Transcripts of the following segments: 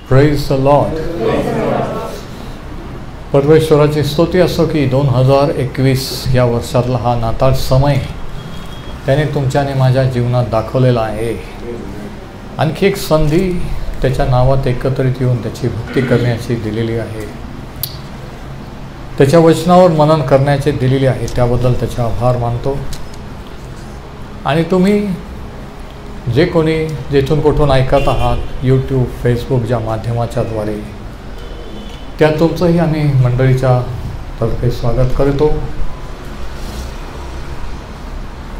Praise the Lord. परमेश्वराची स्तुती असो की 2021 या वर्षातला हा नाताळ समय त्याने तुमच्याने माझ्या जीवनात दाखवलेला आहे. आणखी एक संधी त्याच्या नावात एकत्रित येऊन त्याची भक्ती करण्याची दिलेली आहे, त्याच्या वचनावर मनन करण्याची दिलेली आहे. त्याबद्दल त्याचे आभार मानतो. आणि तुम्ही जे कोणी जेथून कुठून ऐकत आहात, यूट्यूब, फेसबुकच्या माध्यमाच्या द्वारे, त्या तुमचंही आम्ही मंडळीच्या तर्फे स्वागत करतो.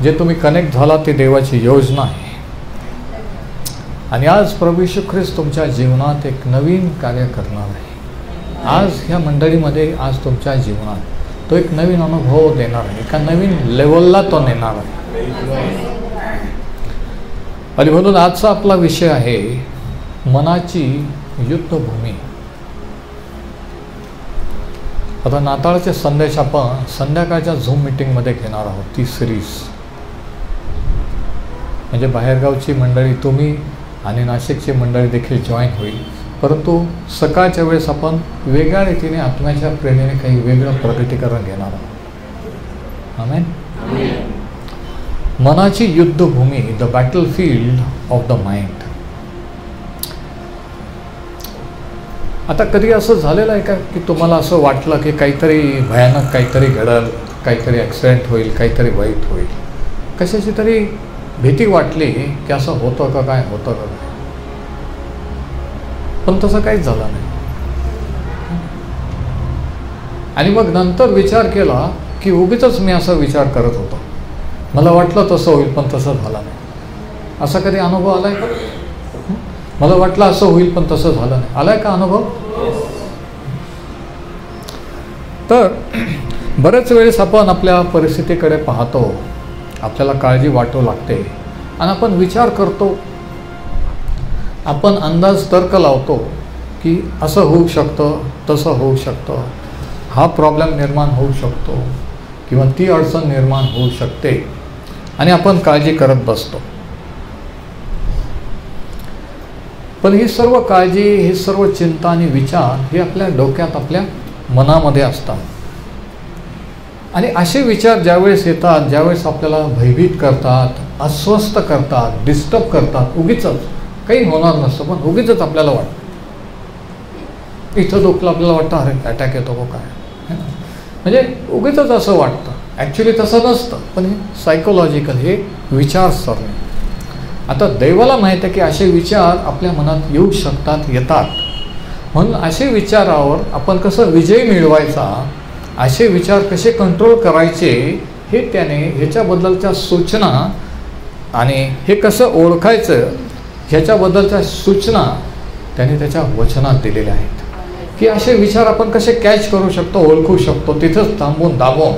जे तुम्ही कनेक्ट झाला ती देवाची योजना आहे. आणि आज प्रभू येशू ख्रिस्त तुमच्या जीवनात एक नवीन कार्य करणार आहे. आज ह्या मंडळीमध्ये, आज तुमच्या जीवनात तो एक नवीन अनुभव देणार आहे, एका नवीन लेवलला तो नेणार आहे. आणि म्हणून आजचा आपला विषय आहे मनाची युद्धभूमी. आता नाताळचे संदेश आपण संध्याकाळच्या झूम मीटिंगमध्ये घेणार आहोत. ती सिरीज म्हणजे बाहेरगावची मंडळी, तुम्ही आणि नाशिकची मंडळी देखील जॉईन होईल. परंतु सकाळच्या वेळेस आपण वेगळ्या रीतीने आत्म्याच्या प्रेरणेने काही वेगळं प्रगतीकरण घेणार आहोत. आमेन. मनाची युद्धभूमी, the battlefield of the mind. आता कधी असं झालेलं आहे का की तुम्हाला असं वाटलं की काहीतरी भयानक काहीतरी घडल, काहीतरी ॲक्सिडेंट होईल, काहीतरी वाईट होईल, कशाची तरी भीती वाटली की असं होतं का, काय होतं का, पण तसं काहीच झालं नाही. आणि मग नंतर विचार केला की उगीचच मी असा विचार करत होतो, मला वाटलं तसं होईल पण तसं झालं नाही. असा कधी अनुभव आलाय का? मला वाटलं असं होईल पण तसं झालं नाही. आलाय का अनुभव? तर बरेच वेळेस आपण आपल्या परिस्थितीकडे पाहतो, आपल्याला काळजी वाटू लागते आणि आपण विचार करतो, आपण अंदाज तर्क लावतो की असं होऊ शकतं, तसं होऊ शकतं, हा प्रॉब्लेम निर्माण होऊ शकतो किंवा ती अडचण निर्माण होऊ शकते आणि आपण काळजी करत बसतो. पण ही सर्व काळजी, ही सर्व चिंता आणि विचार हे आपल्या डोक्यात, आपल्या मनामध्ये असतात. आणि असे विचार ज्यावेळेस येतात, ज्यावेळेस आपल्याला भयभीत करतात, अस्वस्थ करतात, डिस्टर्ब करतात, उगीचच काही होणार नसतं पण उगीचच आपल्याला वाटतं, इथं दुखलं आपल्याला वाटतं अरे अटॅक येतो को काय, म्हणजे उगीचच असं वाटतं. ॲक्च्युली तसं नसतं, पण हे सायकोलॉजिकल, हे विचारसरणी. आता देवाला माहीत आहे की असे विचार आपल्या मनात येऊ शकतात, येतात. म्हणून असे विचारावर आपण कसं विजय मिळवायचा, असे विचार कसे कंट्रोल करायचे, हे त्याने ह्याच्याबद्दलच्या सूचना आणि हे कसं ओळखायचं ह्याच्याबद्दलच्या सूचना त्याने त्याच्या वचनात दिलेल्या आहेत. की असे विचार आपण कसे कॅच करू शकतो, ओळखू शकतो, तिथंच थांबून दाबून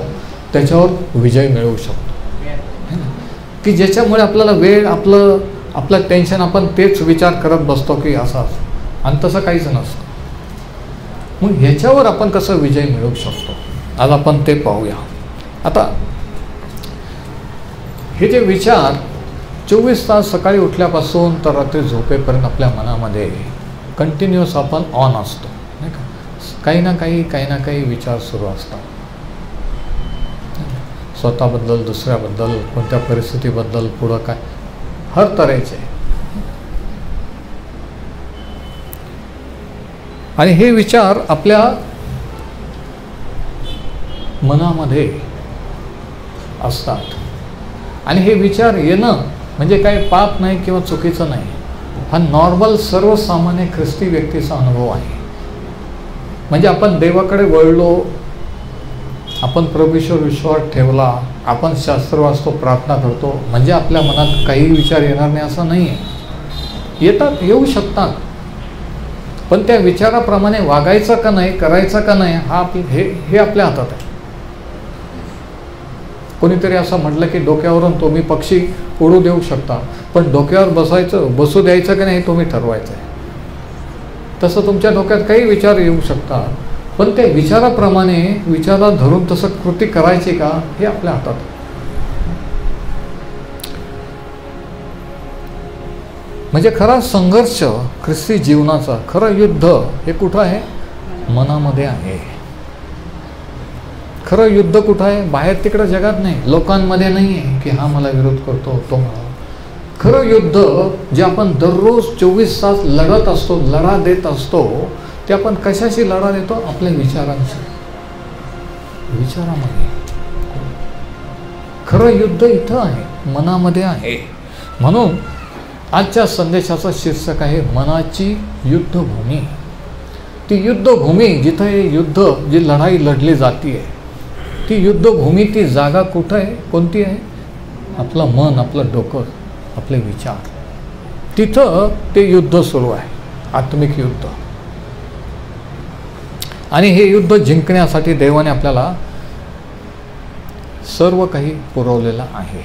त्याच्यावर विजय मिळवू शकतो. की ज्याच्यामुळे आपल्याला वेळ, आपलं टेन्शन, आपण तेच विचार करत बसतो की असं आणि तसं काहीच नसतं. मग ह्याच्यावर आपण कसं विजय मिळवू शकतो, आज आपण ते पाहूया. आता हे जे विचार 24 तास सकाळी उठल्यापासून तर रात्री झोपेपर्यंत आपल्या मनामध्ये कंटिन्युअस आपण ऑन असतो, नाही का? काही ना काही विचार सुरू असतात. स्वतःबद्दल, दुसऱ्याबद्दल, कोणत्या परिस्थितीबद्दल, पुढं काय, हर तऱ्हेचे. आणि हे विचार आपल्या मनामध्ये असतात. आणि हे विचार येणं म्हणजे काही पाप नाही किंवा चुकीचं नाही, हा नॉर्मल सर्वसामान्य ख्रिस्ती व्यक्तीचा अनुभव आहे. म्हणजे आपण देवाकडे वळलो, आपण प्रभूवर विश्वास ठेवला, आपण शास्त्र वाचतो, प्रार्थना करतो, म्हणजे आपल्या मनात काही विचार येणार नाही असं नाही आहे. येतात, येऊ शकतात, पण त्या विचाराप्रमाणे वागायचं का नाही, करायचं का नाही, हा हे आपल्या हातात आहे. कोणीतरी असं म्हटलं की डोक्यावरून तुम्ही पक्षी उडू देऊ शकता, पण डोक्यावर बसू द्यायचं का नाही तुम्ही ठरवायचं आहे. तसं तुमच्या डोक्यात काही विचार येऊ शकतात, पण त्या विचाराप्रमाणे, विचाराला धरून तसं कृती करायची का, हे आपल्या हातात आहे. म्हणजे खरा संघर्ष ख्रिस्ती जीवनाचा, खरं युद्ध हे कुठं आहे? मनामध्ये आहे. खरं युद्ध कुठं आहे? बाहेर तिकडं जगात नाही, लोकांमध्ये नाही आहे की हा मला विरोध करतो, तो मला. खरं युद्ध जे आपण दररोज 24 तास लढत असतो, लढा देत असतो, ते आपण कशाशी लढा देतो? आपल्या विचारांशी, विचारामध्ये. खरं युद्ध इथं आहे, मनामध्ये आहे. म्हणून आजच्या संदेशाचं शीर्षक आहे मनाची युद्धभूमी. ती युद्धभूमी जिथं हे युद्ध, जी लढाई लढली जाते आहे, ती युद्धभूमी, ती जागा कुठं आहे? कोणती आहे? आपलं मन, आपलं डोकं, आपले विचार. तिथं ते युद्ध सुरू आहे, आत्मिक युद्ध. आणि हे युद्ध जिंकण्यासाठी देवाने आपल्याला सर्व काही पुरवलेलं आहे.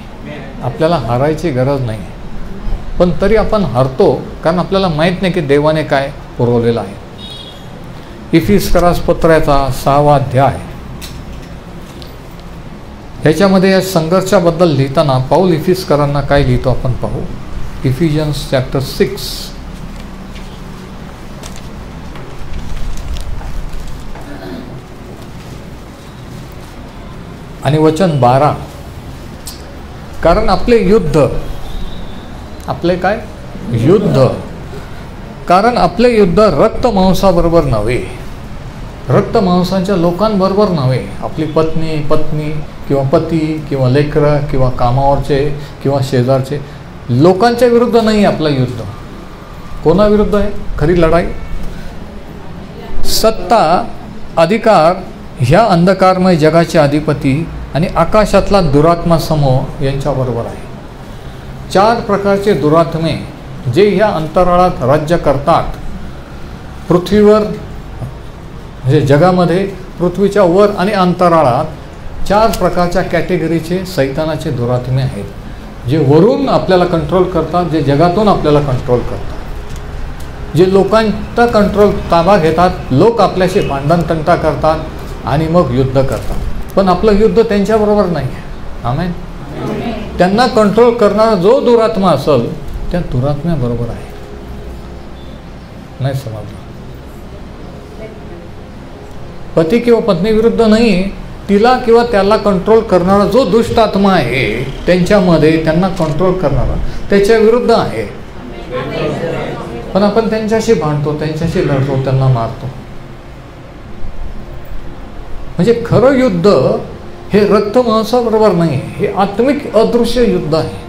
आपल्याला हारायची गरज नाही, पण तरी आपण हरतो कारण आपल्याला माहीत नाही की देवाने काय पुरवलेलं आहे. इफिसकरास पत्राचा 6वा अध्याय, ह्याच्यामध्ये या संघर्षाबद्दल लिहिताना पाऊल इफिसकरांना काय लिहितो आपण पाहू. इफिजियन्स चॅप्टर 6 आणि वचन 12. कारण आपले युद्ध, आपले काय युद्ध, कारण आपले युद्ध रक्तमांसाबरोबर नव्हे, रक्तमांसाच्या लोकांबरोबर नव्हे. आपली पत्नी किंवा पती किंवा लेकरं किंवा कामावरचे किंवा शेजारचे लोकांच्या विरुद्ध नाही आपलं युद्ध. कोणाविरुद्ध आहे खरी लढाई? सत्ता, अधिकार, ह्या अंधकारमय जगाचे अधिपती आणि आकाशातला दुरात्मा समूह यांच्याबरोबर आहे. 4 प्रकारचे दुरात्मे जे ह्या अंतराळात राज्य करतात. पृथ्वीवर म्हणजे जगामध्ये, पृथ्वीच्या वर आणि अंतराळात 4 प्रकारच्या कॅटेगरीचे सैतानाचे दुरात्मे आहेत, जे वरून आपल्याला कंट्रोल करतात, जे जगातून आपल्याला कंट्रोल करतात, जे लोकांचा कंट्रोल ताबा घेतात. लोक आपल्याशी भांडण तंटा करतात आणि मग युद्ध करतात. पण आपलं युद्ध त्यांच्याबरोबर नाही आहे. आमेन. त्यांना कंट्रोल करणारा जो दुरात्मा असेल त्या दुरात्म्याबरोबर आहे. नाही समजलं? पती किंवा पत्नी विरुद्ध नाही, तिला किंवा त्याला कंट्रोल करणारा जो दुष्ट आत्मा आहे त्यांच्यामध्ये, त्यांना कंट्रोल करणारा त्याच्या विरुद्ध आहे. पण आपण त्यांच्याशी भांडतो, त्यांच्याशी लढतो, त्यांना मारतो. म्हणजे खरं युद्ध हे रक्तमांसाबरोबर नाही, हे आत्मिक अदृश्य युद्ध आहे.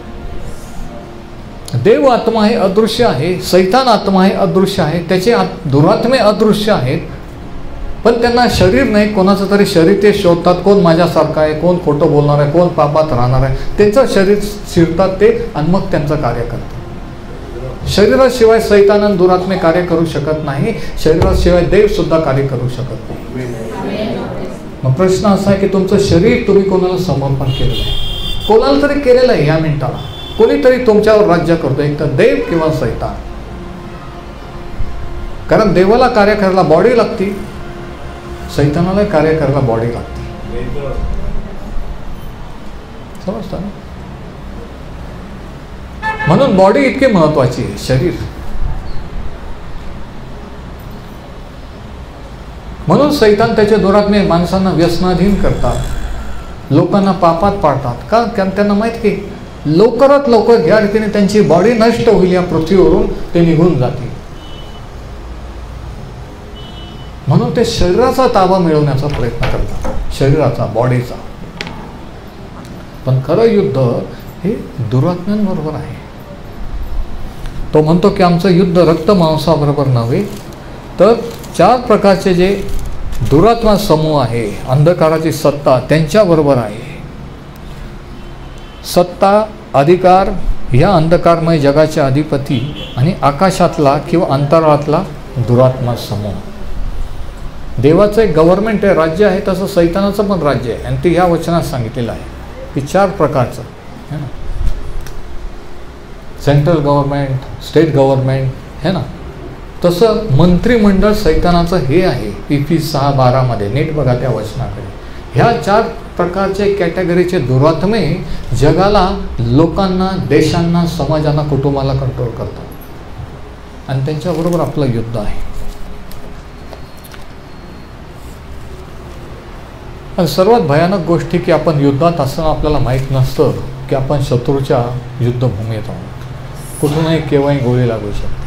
देव आत्मा हे अदृश्य आहे, सैतान आत्मा हे अदृश्य आहे, त्याचे दुरात्मे अदृश्य आहेत. पण त्यांना शरीर नाही, कोणाचं तरी शरीर ते शोधतात. कोण माझ्यासारखं आहे, कोण खोटं बोलणार आहे, कोण पापात राहणार आहे, त्यांचं शरीर शिरतात ते आणि मग त्यांचं कार्य करतात. शरीराशिवाय सैतान आणि दुरात्मे कार्य करू शकत नाही, शरीराशिवाय देव सुद्धा कार्य करू शकत नाही. मग प्रश्न असा आहे की तुमचं शरीर तुम्ही कोणाला समर्पण केलेलं आहे? कोणाला तरी केलेलं आहे. या मिनिटाला कोणीतरी तुमच्यावर राज्य करतो, एक तर देव किंवा सैतान. कारण देवाला कार्य करायला बॉडी लागती, सैतानाला कार्य करायला बॉडी लागते. समजतं ना? म्हणून बॉडी इतकी महत्वाची आहे, शरीर. म्हणून सैतान त्याचे दुरात्मे माणसांना व्यसनाधीन करतात, लोकांना पापात पाडतात. का? कारण त्यांना माहित की लवकरात लवकर या रीतीने त्यांची बॉडी नष्ट होईल, या पृथ्वीवरून ते निघून जातील. म्हणून ते शरीराचा ताबा मिळवण्याचा प्रयत्न करतात, शरीराचा, बॉडीचा. पण खरं युद्ध हे दुरात्म्यांबरोबर आहे. तो म्हणतो की आमचं युद्ध रक्त मांसाबरोबर नव्हे, तर 4 प्रकारचे जे दुरात्मा समूह आहे, अंधकाराची सत्ता, त्यांच्याबरोबर आहे. सत्ता, अधिकार, ह्या अंधकारमय जगाचे अधिपती आणि आकाशातला किंवा अंतराळातला दुरात्मा समूह. देवाचं एक गव्हर्नमेंट आहे, राज्य आहे, तसं सैतानाचं पण राज्य आहे. आणि ते ह्या वचनात सांगितलेलं आहे की 4 प्रकारचं है ना. सेंट्रल गव्हर्नमेंट, स्टेट गव्हर्नमेंट है ना. तसं मंत्रिमंडळ सैतानाचं हे आहे. इफिस 6:12 नीट बघा त्या वचनाकडे. ह्या 4 प्रकारचे कॅटेगरीचे दुरात्मे जगाला, लोकांना, देशांना, समाजांना, कुटुंबाला कंट्रोल करतात. आणि त्यांच्याबरोबर आपलं युद्ध आहे. आणि सर्वात भयानक गोष्टी की आपण युद्धात असताना आपल्याला माहीत नसतं की आपण शत्रूच्या युद्धभूमीत आहोत. कुठूनही केव्हाही गोळी लागू शकते.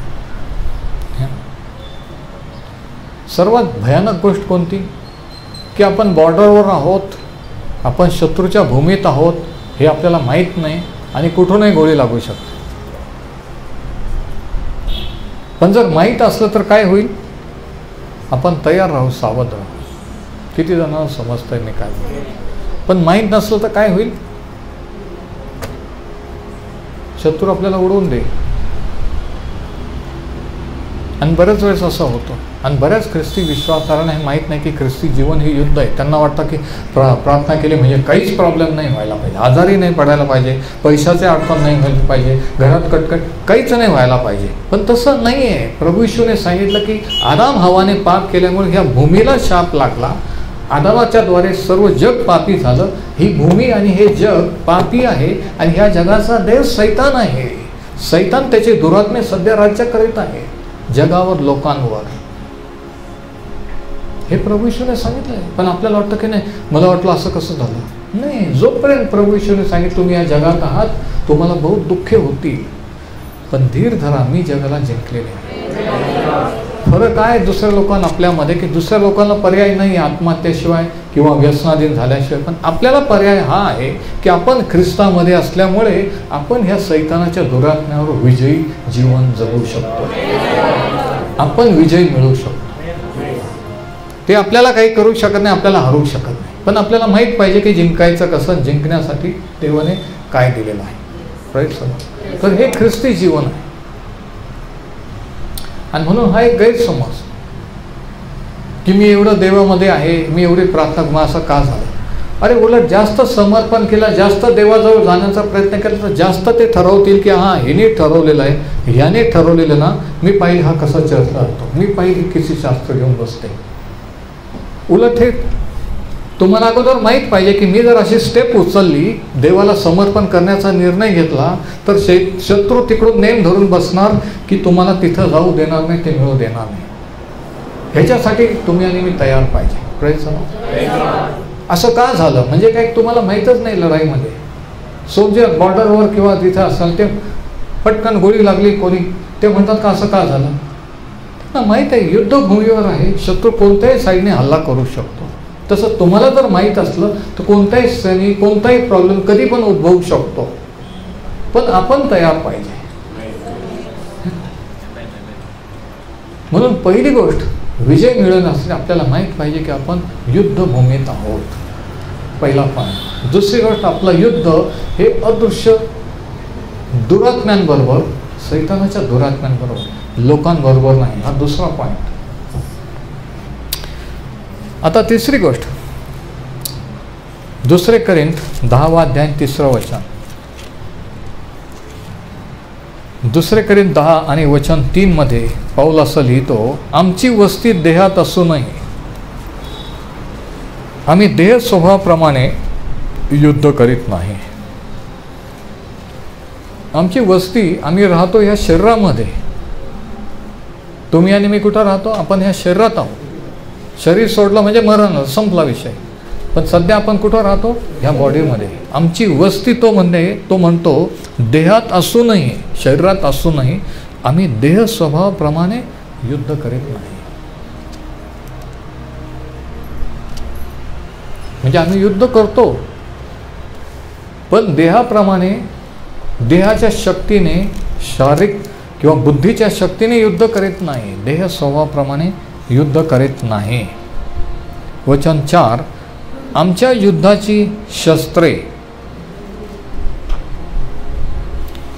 सर्वात भयानक गोष्ट कोणती की आपण बॉर्डरवर आहोत, आपण शत्रूच्या भूमीत आहोत हे आपल्याला माहीत नाही आणि कुठूनही गोळी लागू शकते. पण जर माहीत असलं तर काय होईल, आपण तयार राहू, सावध राहू. किती जणांना समजतंय मी काय बोलतो. पण माहीत नसलं तर काय होईल, शत्रू आपल्याला उडवून दे. आणि बऱ्याच वेळेस असं होतं. आणि बऱ्याच ख्रिस्ती विश्वासांना हे माहीत नाही की ख्रिस्ती जीवन हे युद्ध आहे. त्यांना वाटतं की प्रार्थना केली म्हणजे काहीच प्रॉब्लेम नाही व्हायला पाहिजे, आजारी नाही पडायला पाहिजे, पैशाचे अडचण नाही व्हायला पाहिजे, घरात कटकट काहीच नाही व्हायला पाहिजे. पण तसं नाही आहे. प्रभू येशूने सांगितलं की आदाम हवाने पाप केल्यामुळे ह्या भूमीला शाप लागला. आदामाच्या द्वारे सर्व जग पापी झालं. ही भूमी आणि हे जग पापी आहे आणि ह्या जगाचा देव सैतान आहे. सैतान त्याचे दुरात्मे सध्या राज्य करीत आहे जगावर, लोकांवर. हे प्रभू येशूने सांगितलं आहे. पण आपल्याला वाटतं की नाही, मला वाटलं असं कसं झालं. नाही, जोपर्यंत प्रभू येशूने सांगितलं तुम्ही या जगात आहात, तुम्हाला बहुत दुःखे होतील, पण धीर धरा, मी जगाला जिंकलेले. फरक आहे दुसऱ्या लोकांना आपल्यामध्ये की दुसऱ्या लोकांना पर्याय नाही आत्महत्येशिवाय किंवा व्यसनाधीन झाल्याशिवाय. पण आपल्याला पर्याय हा आहे की आपण ख्रिस्तामध्ये असल्यामुळे आपण ह्या सैतानाच्या दुरात्म्यावर विजयी जीवन जगू शकतो. आपण विजय मिळवू शकतो. ते आपल्याला काही करू शकत नाही, आपल्याला हरवू शकत नाही. पण आपल्याला माहीत पाहिजे की जिंकायचं कसं, जिंकण्यासाठी देवाने काय दिलेलं आहे. राईट. तर हे ख्रिस्ती जीवन आहे. आणि म्हणून हा एक गैरसमज की मी एवढं देवामध्ये आहे, मी एवढी प्रार्थना, मग असं का झालं. अरे उलट जास्त समर्पण केलं, जास्त देवाजवळ जाण्याचा प्रयत्न केला तर जास्त ते ठरवतील की हां हिने ठरवलेलं आहे, ह्याने ठरवलेलं ना, मी पाहिजे हा कसा चर्चा करतो, मी पाहिजे किती शास्त्र घेऊन बसते. उलट हे तुम्हाला अगोदर माहीत पाहिजे की मी जर अशी स्टेप उचलली, देवाला समर्पण करण्याचा निर्णय घेतला, तर शत्रू तिकडून नेम धरून बसणार की तुम्हाला तिथं जाऊ देणार नाही, ते मिळू देणार नाही. ह्याच्यासाठी तुम्ही आणि मी तयार पाहिजे. प्रयत्न. असं का झालं म्हणजे काय तुम्हाला माहीतच नाही. लढाईमध्ये सोल्जर बॉर्डरवर किंवा तिथं असाल ते पटकन गोळी लागली कोणी, ते म्हणतात का असं का झालं. त्यांना माहीत आहे युद्धभूमीवर आहे, शत्रू कोणत्याही साईडने हल्ला करू शकतो. तसं तुम्हाला जर माहीत असलं तर कोणत्याही क्षणी कोणताही प्रॉब्लेम कधी पण उद्भवू शकतो. पण आपण तयार पाहिजे. म्हणून पहिली गोष्ट विजय मिळवण्यासाठी आपल्याला माहीत पाहिजे की आपण युद्धभूमीत आहोत. पहिला पॉईंट. दुसरी गोष्ट, आपलं युद्ध हे अदृश्य दुरात्म्यांबरोबर, सैतानाच्या दुरात्म्यांबरोबर, लोकांबरोबर नाही. हा दुसरा पॉईंट. आता तिसरी गोष्ट, 2 कोरिंथ 10 अध्याय 3 वचन. 2 कोरिंथ 10 आणि वचन 3 मध्ये पौल असं लिहितो, आमची वस्ती देहात असूनही आम्ही देह स्वभावाप्रमाणे युद्ध करीत नाही. आमची वस्ती, आम्ही राहतो ह्या शरीरामध्ये. तुम्ही आणि मी कुठं राहतो, आपण ह्या शरीरात आहोत. शरीर सोडलं म्हणजे मरण, संपला विषय. पण सध्या आपण कुठं राहतो, ह्या बॉडीमध्ये. आमची वस्ती तो म्हणतो देहात असूनही, शरीरात असूनही आम्ही देह स्वभावाप्रमाणे युद्ध करीत नाही. म्हणजे आम्ही युद्ध करतो पण देहाप्रमाणे, देहाच्या शक्तीने, शारीरिक किंवा बुद्धीच्या शक्तीने युद्ध करीत नाही. देह स्वभावाप्रमाणे युद्ध करीत नाही. वचन 4, आमच्या युद्धाची शस्त्रे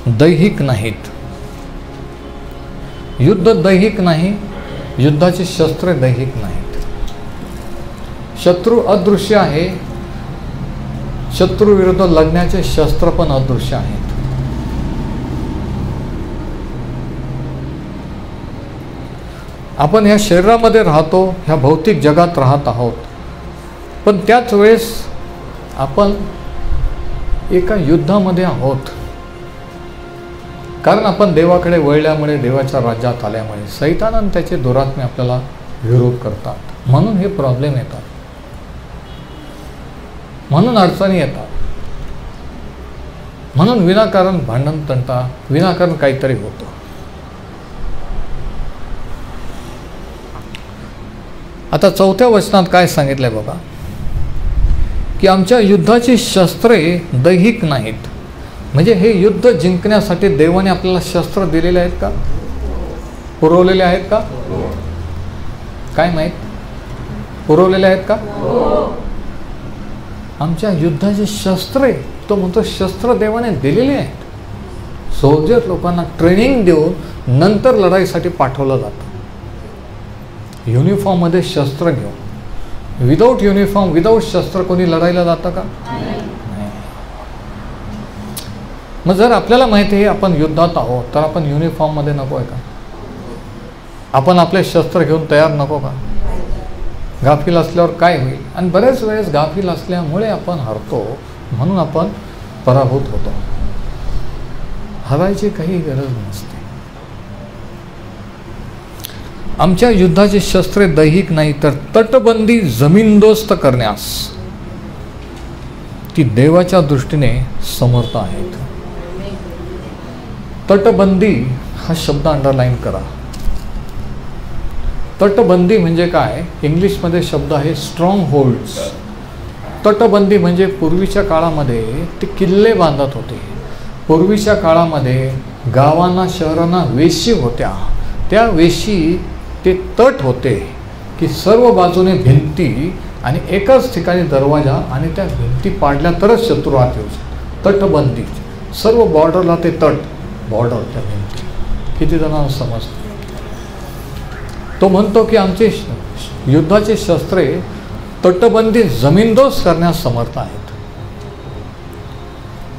दैहिक नाहीत. युद्ध दैहिक नाही, युद्धाची शस्त्रे दैहिक नाहीत. शत्रू अदृश्य आहे, शत्रू विरुद्ध लढण्याचे शस्त्र पण अदृश्य आहेत. आपण ह्या शरीरामध्ये राहतो, ह्या भौतिक जगात राहत आहोत, पण त्याच वेळेस आपण एका युद्धामध्ये आहोत. कारण आपण देवाकडे वळल्यामुळे, देवाच्या राज्यात आल्यामुळे सैतान आणि त्याचे दुरात्मे आपल्याला विरोध करतात. म्हणून हे प्रॉब्लेम येतात, म्हणून अडचणी येतात, म्हणून विनाकारण भांडण तंटा, विनाकारण काहीतरी होतं. आता 4थ्या वचनात काय सांगितलंय बघा, की आमच्या युद्धाची शस्त्रे दैहिक नाहीत. म्हणजे हे युद्ध जिंकण्यासाठी देवाने आपल्याला शस्त्र दिलेले आहेत का, पुरवलेले आहेत का? काय माहीत, पुरवलेले आहेत का? आमच्या युद्धाची शस्त्रे, तो म्हणतो शस्त्र देवाने दिलेली आहेत. सोल्जर लोकांना ट्रेनिंग देऊन नंतर लढाईसाठी पाठवलं जातं. युनिफॉर्ममध्ये शस्त्र घेऊन. विदाऊट युनिफॉर्म, विदाऊट शस्त्र कोणी लढायला जातं का? नाही. मग जर आपल्याला माहिती आहे आपण युद्धात आहोत, तर आपण युनिफॉर्ममध्ये नको आहे का? आपण आपले शस्त्र घेऊन तयार नको का? गाफील असल्यावर काय होईल? आणि बरेच वेळेस गाफील असल्यामुळे आपण हरतो, म्हणून आपण पराभूत होतो. हरायची काही गरज नसते. आमच्या युद्धाची शस्त्रे दैहिक नाही, तर तटबंदी जमीनदोस्त करण्यास ती देवाच्या दृष्टीने समर्थ आहेत. तटबंदी हा शब्द अंडरलाईन करा. तटबंदी म्हणजे काय? इंग्लिशमध्ये शब्द आहे स्ट्रॉंग होल्ड्स. तटबंदी म्हणजे पूर्वीच्या काळामध्ये ते किल्ले बांधत होते. पूर्वीच्या काळामध्ये गावांना, शहरांना वेशी होत्या. त्या वेशी ते तट होते की सर्व बाजूने भिंती आणि एकाच ठिकाणी दरवाजा, आणि त्या भिंती पाडल्या तरच शत्रू आत येऊ शकतो. तटबंदी, सर्व बॉर्डरला ते तट, बॉर्डर, त्या भिंती. किती जणांना समजतं? तो म्हणतो की आमचे युद्धाचे शस्त्रे तटबंदी जमीनदोस्त करण्यास समर्थ आहेत.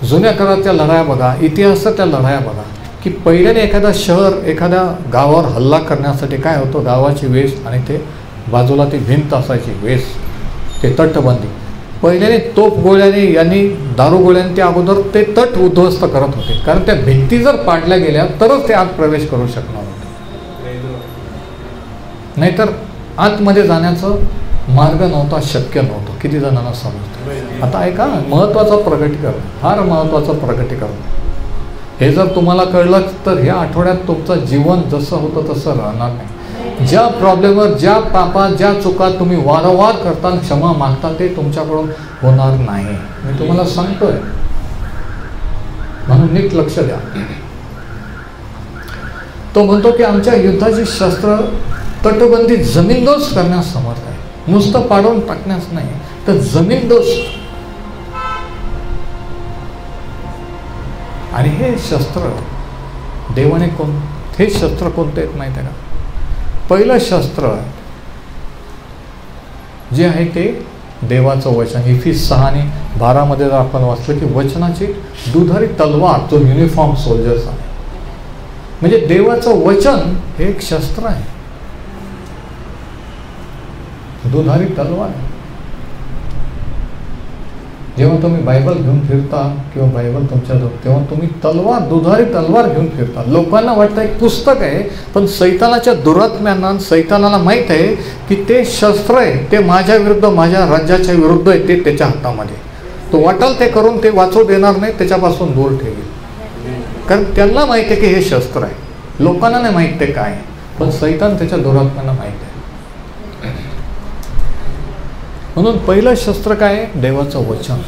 जुन्या काळातल्या लढाया बघा, इतिहासातल्या लढाया बघा, की पहिल्याने एखादा शहर, एखाद्या गावावर हल्ला करण्यासाठी काय होतं, गावाची वेस आणि ते बाजूला ती भिंत असायची, वेस, ते तटबंदी. पहिल्याने तोप गोळ्याने, यांनी दारूगोळ्याने ते अगोदर ते तट उद्ध्वस्त करत होते, कारण त्या भिंती जर पाडल्या गेल्या तरच ते आत प्रवेश करू शकणार होते. नाहीतर आतमध्ये जाण्याचं मार्ग नव्हता, शक्य नव्हतं. किती जणांना समजतं? आता ऐका, महत्त्वाचं प्रगटीकरण, फार महत्त्वाचं प्रगटीकरण. हे जर तुम्हाला कळलं तर ह्या आठवड्यात तुमचं जीवन जसं होतं तसं राहणार नाही. ज्या प्रॉब्लेमवर, ज्या पापात, ज्या चुका तुम्ही वारंवार करता, क्षमा मागता, ते तुमच्याकडून होणार नाही. मी तुम्हाला सांगतोय, म्हणून नीट लक्ष द्या. तो म्हणतो की आमच्या युद्धाची शस्त्र तटबंदी जमीनदोस्त करण्यास समर्थ आहे. नुसतं पाडून टाकण्यास नाही, तर जमीनदोस्त. आणि हे शस्त्र देवाने हे शस्त्र कोणते आहेत माहिती आहे का? पहिलं शस्त्र जे आहे ते देवाचं वचन. इफिस 6:12 जर आपण वाचलं की वचनाची दुधारी तलवार, जो युनिफॉर्म सोल्जर्स आहे. म्हणजे देवाचं वचन हे एक शस्त्र आहे, दुधारी तलवार. जेव्हा तुम्ही बायबल घेऊन फिरता किंवा बायबल तुमच्याजवळ, तेव्हा तुम्ही तलवार, दुधारी तलवार घेऊन फिरता. लोकांना वाटतं एक पुस्तक आहे, पण सैतानाच्या दुरात्म्यांना, सैतानाला माहीत आहे की ते शस्त्र आहे, ते माझ्या विरुद्ध, माझ्या राज्याच्या विरुद्ध आहे, ते त्याच्या हातामध्ये. तो वाटेल ते करून ते वाचू देणार नाही, त्याच्यापासून दूर ठेवेल. कारण त्यांना माहिती आहे की हे शस्त्र आहे. लोकांना नाही माहीत ते काय, पण सैतान त्याच्या दुरात्म्यांना माहीत आहे. म्हणून पहिलं शस्त्र काय आहे? देवाचं वचन.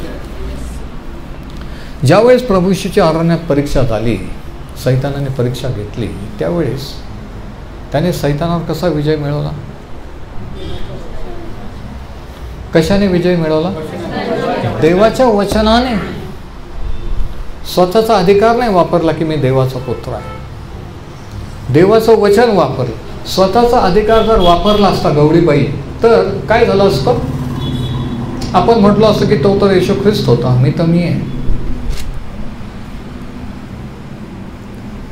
ज्यावेळेस प्रभू येशूच्या अरण्यात परीक्षा झाली, सैतानाने परीक्षा घेतली, त्यावेळेस त्याने सैतानावर कसा विजय मिळवला? कशाने विजय मिळवला? देवाच्या वचनाने. स्वतःचा अधिकार नाही वापरला की मी देवाचा पुत्र आहे. देवाचं वचन वापरलं. स्वतःचा अधिकार जर वापरला असता गवळीबाई, तर काय झालं असतं? आपण म्हटलं असं की तो तर येशू ख्रिस्त होता, मी तर मी आहे.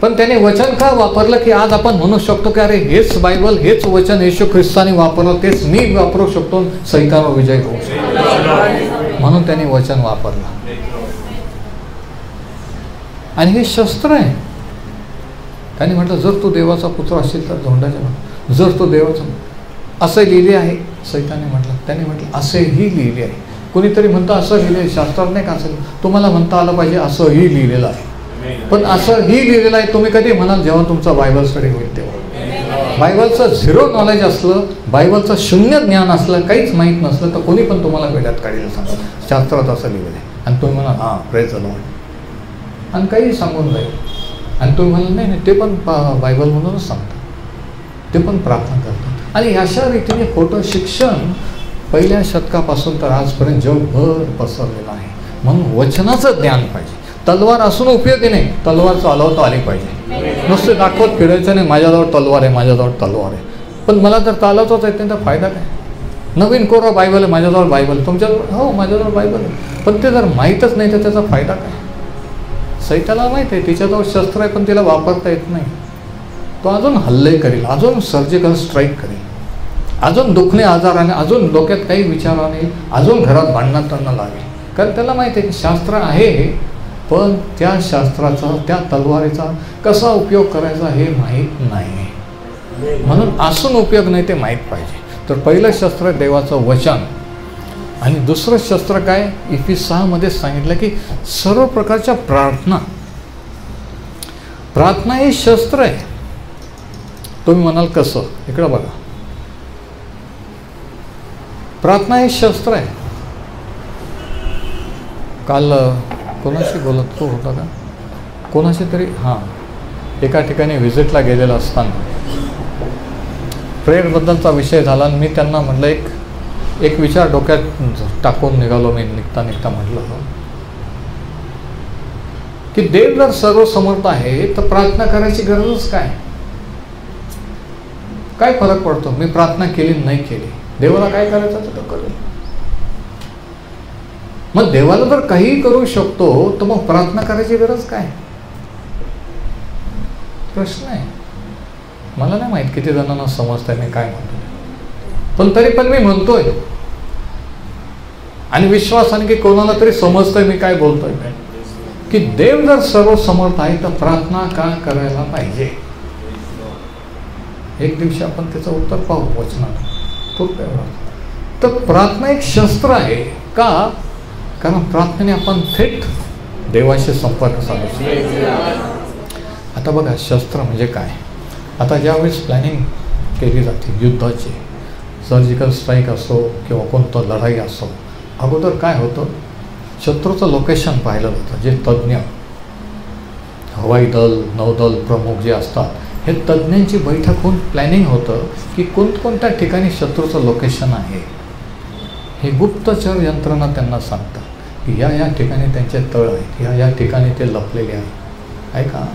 पण त्याने वचन का वापरलं की आज आपण म्हणू शकतो की अरे हेच बायबल, हेच वचन येशू ख्रिस्ताने वापरलं, तेच मी वापरू शकतो, सैतानावर विजय होऊ शकतो. म्हणून त्याने वचन वापरलं. आणि हे शस्त्र आहे. त्यांनी म्हटलं जर तू देवाचा पुत्र असेल तर धोंडाच्या म्हटलं जर तो देवाचा असं लिहिले आहे. सैताने म्हटलं, त्यांनी म्हटलं असेही लिहिले आहे. कोणीतरी म्हणतं असं लिहिले, शास्त्रात नाही का असेल, तुम्हाला म्हणता आलं पाहिजे असंही लिहिलेलं आहे. पण असंही लिहिलेलं आहे तुम्ही कधी म्हणाल जेव्हा तुमचं बायबल स्टडी होईल तेव्हा. बायबलचं झिरो नॉलेज असलं, बायबलचं शून्य ज्ञान असलं, काहीच माहीत नसलं तर कोणी पण तुम्हाला वेड्यात काढेल सांगा शास्त्रात असं लिहिलेलं आहे. आणि तुम्ही म्हणाल हां प्रेज द लॉर्ड आणि काही सांगून जाईल. आणि तुम्ही म्हणाल नाही ते पण बायबल म्हणूनच सांगतात, ते पण प्रार्थना करतात. आणि अशा रीतीने खोटं शिक्षण पहिल्या शतकापासून तर आजपर्यंत जगभर पसरलेलं आहे. म्हणून वचनाचं ज्ञान पाहिजे. तलवार असून उपयोगी नाही, तलवार चालवता आली पाहिजे. नुसते दाखवत फिरायचं नाही माझ्याजवळ तलवार आहे, माझ्याजवळ तलवार आहे. पण मला जर चालवताच येत नाही तर फायदा काय. नवीन कोरं बायबल आहे, माझ्याजवळ बायबल, तुमच्याजवळ हो माझ्याजवळ बायबल आहे, पण ते जर माहीतच नाही तर त्याचा फायदा काय. सैताला माहीत आहे तिच्याजवळ शस्त्र आहे पण तिला वापरता येत नाही. तो अजून हल्ले करेल, अजून सर्जिकल स्ट्राईक करेल, अजून दुखणे आजाराने, अजून डोक्यात काही विचाराने, अजून घरात भांडणात त्यांना लागेल. कारण त्याला माहिती आहे की शास्त्र आहे पण त्या शास्त्राचा, त्या तलवारीचा कसा उपयोग करायचा हे माहीत नाही. म्हणून असून उपयोग नाही ते माहीत पाहिजे. तर पहिलं शस्त्र देवाचं वचन. आणि दुसरं शस्त्र काय, Ephesus 6 सांगितलं की सर्व प्रकारच्या प्रार्थना. प्रार्थना हे शस्त्र आहे. तुम्ही म्हणाल कसं, इकडं बघा. प्रार्थना हे शस्त्र आहे. काल कोणाशी बोलत तो होता का, कोणाशी तरी हां एका ठिकाणी व्हिजिटला गेलेला असताना प्रेयरबद्दलचा विषय झाला. आणि मी त्यांना म्हटलं एक विचार डोक्यात टाकून निघालो मी. निघता म्हटलं की देव जर सर्वसमर्थ आहे तर प्रार्थना करायची गरजच काय. काय फरक पडतो मी प्रार्थना केली नाही केली, देवाला काय करायचं तर करेल. मग देवाला जर काही करू शकतो तर मग प्रार्थना करायची गरज काय. प्रश्न आहे. मला नाही माहित किती जणांना समजतंय मी काय म्हणतो, पण तरी पण मी म्हणतोय आणि विश्वासाने की कोणाला तरी समजतंय मी काय बोलतोय. की देव जर सर्वसमर्थ आहे तर प्रार्थना का करायला पाहिजे. एक दिवशी आपण त्याचं उत्तर पाहू वचनात. तो तर प्रार्थना एक शस्त्र आहे का, कारण प्रार्थनेने आपण थेट देवाशी संपर्क साधू. आता बघा शस्त्र म्हणजे काय. आता ज्यावेळेस प्लॅनिंग केली जाते युद्धाची, सर्जिकल स्ट्राईक असो किंवा कोणतं लढाई असो, अगोदर काय होतं, शत्रूचं लोकेशन पाहिलं जातं. जे तज्ज्ञ हवाई दल नौदल प्रमुख जे असतात हे तज्ज्ञांची बैठक होऊन प्लॅनिंग होतं की कोणत्या ठिकाणी शत्रूचं लोकेशन आहे. हे गुप्तचर यंत्रणा त्यांना सांगतात की या ठिकाणी त्यांचे तळ आहेत, या ठिकाणी ते लपलेले आहे का.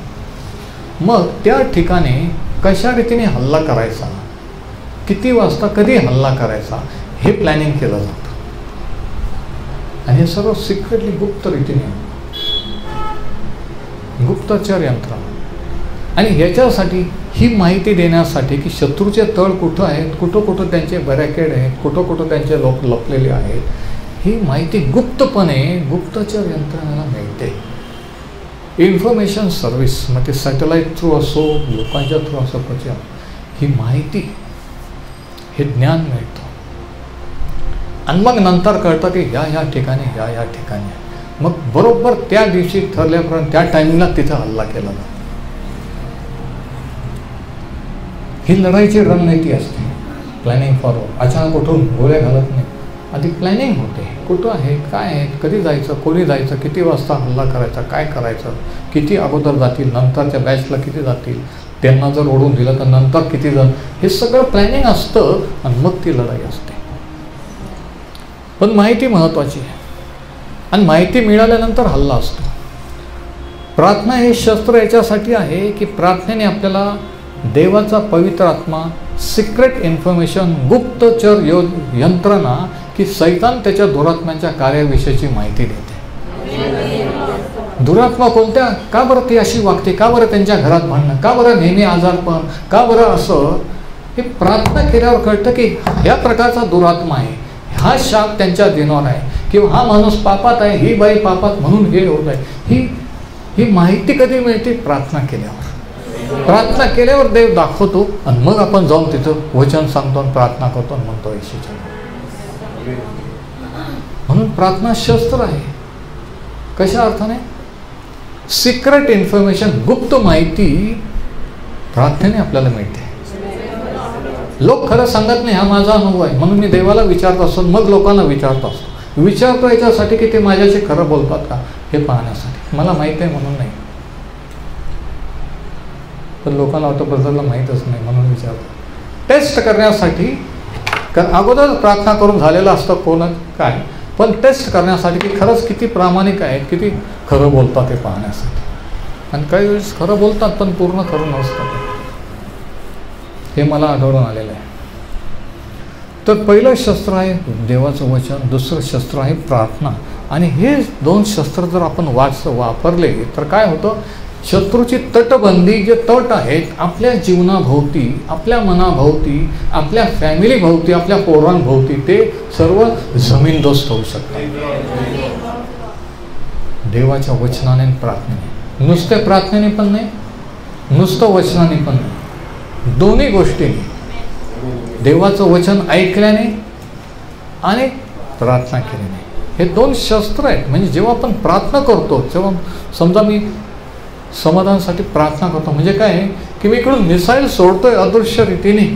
मग त्या ठिकाणी कशा रीतीने हल्ला करायचा, किती वाजता कधी हल्ला करायचा हे प्लॅनिंग केलं जातं. आणि हे सर्व सिक्रेटली गुप्त रीतीने, गुप्तचर यंत्रणा. आणि ह्याच्यासाठी ही माहिती देण्यासाठी की शत्रूचे तळ कुठं आहेत, कुठं त्यांचे बॅरिकेड आहेत, कुठं त्यांचे लोक लपलेले आहेत, ही माहिती गुप्तपणे गुप्तचर यंत्रणेला मिळते. इन्फॉर्मेशन सर्व्हिस, मग ते सॅटेलाईट थ्रू असो लोकांच्या थ्रू असो, ही माहिती हे ज्ञान मिळतं. आणि मग नंतर कळतं की या ठिकाणी या ठिकाणी. मग बरोबर त्या दिवशी ठरल्यापर्यंत त्या टायमिंगला तिथं हल्ला केला जातो. ही लढाईची रणनीती असते. Planning forward. अचानक उठून गोळ्या घालत नाही, आधी प्लॅनिंग होते. कुठं आहे, काय आहे, कधी जायचं, कोणी जायचं, किती वाजता हल्ला करायचा, काय करायचं, किती अगोदर जातील, नंतरच्या बॅचला किती जातील, त्यांना जर ओढून दिलं तर नंतर किती जण, हे सगळं प्लॅनिंग असतं. आणि मग ती लढाई असते. पण माहिती महत्त्वाची आहे. आणि माहिती मिळाल्यानंतर हल्ला असतो. प्रार्थना हे शस्त्र याच्यासाठी आहे की प्रार्थनेने आपल्याला देवाचा पवित्र आत्मा, सिक्रेट इन्फॉर्मेशन, गुप्तचर यंत्रणा की सैतान त्याच्या दुरात्म्यांच्या कार्याविषयीची माहिती देते. दुरात्मा कोणत्या, का बरं ती अशी वागते, का बरं त्यांच्या घरात भांडणं, का बरं नेहमी आजारपण, का बरं असं, हे प्रार्थना केल्यावर कळतं की ह्या प्रकारचा दुरात्मा आहे, हा शाप त्यांच्या दिनावर आहे, किंवा हा माणूस पापात आहे, ही बाई पापात म्हणून हे होत आहे. ही माहिती कधी मिळते, प्रार्थना केल्यावर. प्रार्थना केल्यावर देव दाखवतो आणि मग आपण जाऊन तिथं वचन सांगतो आणि प्रार्थना करतो आणि म्हणतो येशूच्या नावात. म्हणून प्रार्थना शस्त्र आहे. कशा अर्थाने? सिक्रेट इन्फॉर्मेशन, गुप्त माहिती प्रार्थनेने आपल्याला मिळते. लोक खरं सांगत नाही, हा माझा अनुभव आहे, म्हणून मी देवाला विचारत असतो, मग लोकांना विचारत असतो. विचारतो याच्यासाठी की ते माझ्याशी खरं बोलतात का हे पाहण्यासाठी. मला माहीत आहे म्हणून नाही, पण लोकांना वाटतं ब्रदरला माहीतच नाही म्हणून विचारतो. टेस्ट करण्यासाठी, कारण अगोदर प्रार्थना करून झालेलं असतं कोण काय, पण टेस्ट करण्यासाठी की खरंच किती प्रामाणिक आहेत, किती खरं बोलतात हे पाहण्यासाठी. आणि काही वेळेस खरं बोलतात पण पूर्ण खरं नसतं, हे मला आढळून आलेलं आहे. तर पहिलं शस्त्र आहे देवाचं वचन, दुसरं शस्त्र आहे प्रार्थना. आणि हे दोन शस्त्र जर आपण वापरले तर काय होतं? शत्रूची तटबंदी, जे तट आहेत आपल्या जीवनाभोवती, आपल्या मनाभोवती, आपल्या फॅमिलीभोवती, आपल्या पोरांभोवती, ते सर्व जमीनदोस्त होऊ शकतात देवाच्या वचनाने, प्रार्थनेने. नुसते प्रार्थनेने पण नाही, नुसतं वचनाने पण नाही, दोन्ही गोष्टींनी. देवाचं वचन ऐकल्याने आणि प्रार्थना केल्याने, हे दोन शस्त्र आहेत. म्हणजे जेव्हा आपण प्रार्थना करतो, जेव्हा समजा मी समाधानासाठी प्रार्थना करतो, म्हणजे काय आहे की मी इकडून मिसाईल सोडतोय अदृश्य रीतीने,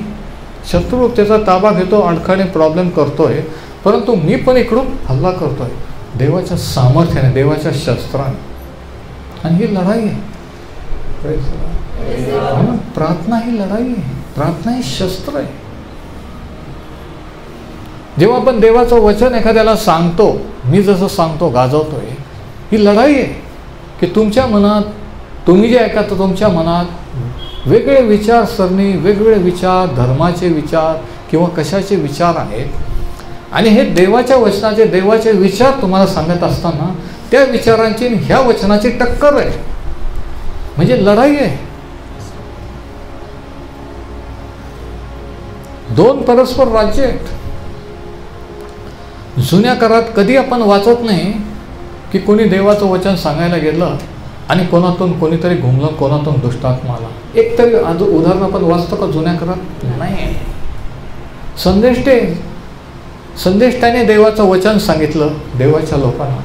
शत्रू त्याचा ताबा घेतो, अडखळणे प्रॉब्लेम करतोय, परंतु मी पण इकडून हल्ला करतोय देवाच्या सामर्थ्याने, देवाच्या शस्त्राने. आणि ही लढाई आहे. म्हणून प्रार्थना ही लढाई आहे, प्रार्थना ही शस्त्र आहे. जेव्हा आपण देवाचं वचन एखाद्याला सांगतो, मी जसं सांगतो गाजवतोय, ही लढाई आहे की तुमच्या मनात, तुम्ही जे ऐका तर तुमच्या मनात वेगळे विचारसरणी, वेगवेगळे विचार, धर्माचे विचार किंवा कशाचे विचार आहेत. आणि हे देवाच्या वचनाचे, देवाचे विचार तुम्हाला सांगत असताना त्या विचारांची ह्या वचनाची टक्कर आहे. म्हणजे लढाई आहे. दोन परस्पर राज्य आहेत. जुन्या काळात कधी आपण वाचत नाही की कोणी देवाचं वचन सांगायला गेलं आणि कोणातून कोणीतरी घुमलं, कोणातून दुष्टात्मा आला. एक तरी उदाहरण आपण वाचतो का जुन्या काळात? नाही. संदेष्टाने देवाचं वचन सांगितलं देवाच्या लोकांना,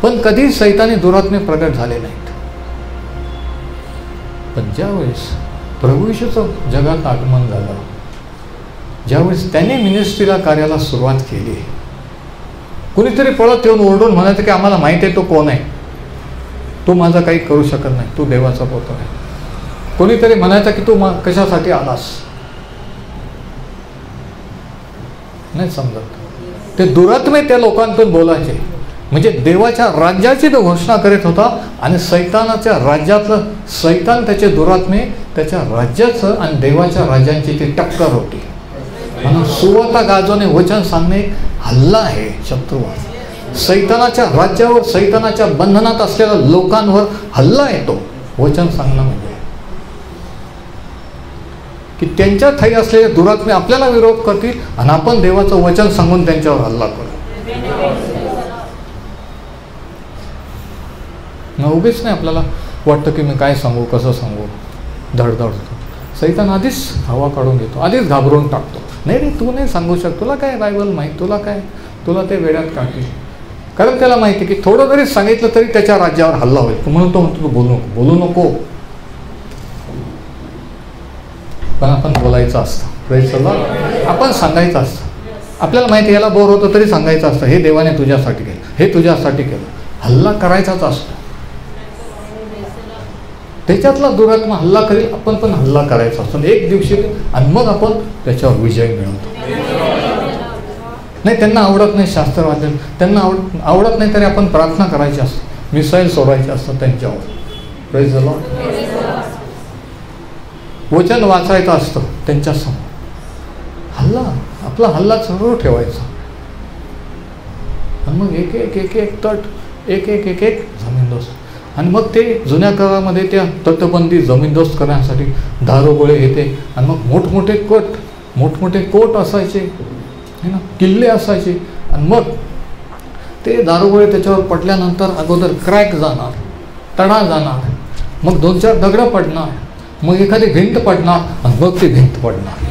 पण कधी सैतानी दुरात्मे प्रगट झाले नाहीत. पण ज्यावेळेस प्रभू येशूचं जगात आगमन झालं, ज्यावेळेस त्याने मिनिस्ट्रीला कार्याला सुरुवात केली, कुणीतरी पळत येऊन ओरडून म्हणायचं की आम्हाला माहिती आहे तो कोण आहे, तू माझा काही करू शकत नाही, तू देवाचा पुत्र आहे. कोणीतरी म्हणायचं की तू कशासाठी आलास, नाही समजत. ते दुरात्मे त्या लोकांतून बोलायचे. म्हणजे देवाच्या राज्याची तो घोषणा करीत होता आणि सैतानाच्या राज्यातलं, सैतान त्याचे दुरात्मे, त्याच्या राज्याचं आणि देवाच्या राज्यांची ती टक्कर होती. म्हणून सुवार्ता गाजवणे, वचन सांगणे हल्ला आहे शत्रूवर. सैतानाच्या राज्यावर, सैतानाच्या बंधनात असलेल्या लोकांवर हल्ला येतो वचन सांगणं. म्हणजे की त्यांच्या ठाई असलेले दुरात्मे आपल्याला विरोध करतील आणि आपण देवाचं वचन सांगून त्यांच्यावर हल्ला करू. उगीच नाही आपल्याला वाटतं की मी काय सांगू, कसं सांगू, धडधडतो. सैतान आधीच हवा काढून घेतो, आधीच घाबरून टाकतो. नाही रे, तू नाही सांगू शकत, तुला काय बायबल माहीत, तुला काय, तुला ते वेड्यात काढतील. कारण त्याला माहिती की थोडं जरी सांगितलं तरी त्याच्या राज्यावर हल्ला होईल. म्हणून तो म्हणतो तू बोलू नको. पण आपण बोलायचं असतं, प्रेज द लॉर्ड. आपण सांगायचं असतं. आपल्याला माहिती याला बोर होतं तरी सांगायचं असतं, हे देवाने तुझ्यासाठी केलं, हे तुझ्यासाठी केलं. हल्ला करायचाच असतो. त्याच्यातला दुरात्मा हल्ला करेल, आपण पण हल्ला करायचा असतो एक दिवशी, आणि मग आपण त्याच्यावर विजय मिळवतो. नाही, त्यांना आवडत नाही शास्त्र वाचन, त्यांना आवडत नाही तरी आपण प्रार्थना करायची असते, मिसाईल सोडायची असतं त्यांच्यावर. Praise the Lord. वचन वाचायचं असतं त्यांच्यासमोर. आपला हल्ला सुरू ठेवायचा. आणि मग एक एक एक एक तट, एक एक एक एक जमीनदोस्त. आणि मग ते जुन्या काळामध्ये त्या तटबंदी जमीनदोस्त करण्यासाठी दारुगोळे येते. आणि मग मोठमोठे कोट असायचे, है ना, किल्ले असायचे. आणि मग ते दारुगोळे त्याच्यावर पडल्यानंतर अगोदर क्रॅक जाणार, तडा जाणार, मग 2-4 दगडं पडणार, मग एखादी भिंत पडणार आणि मग ती भिंत पडणार.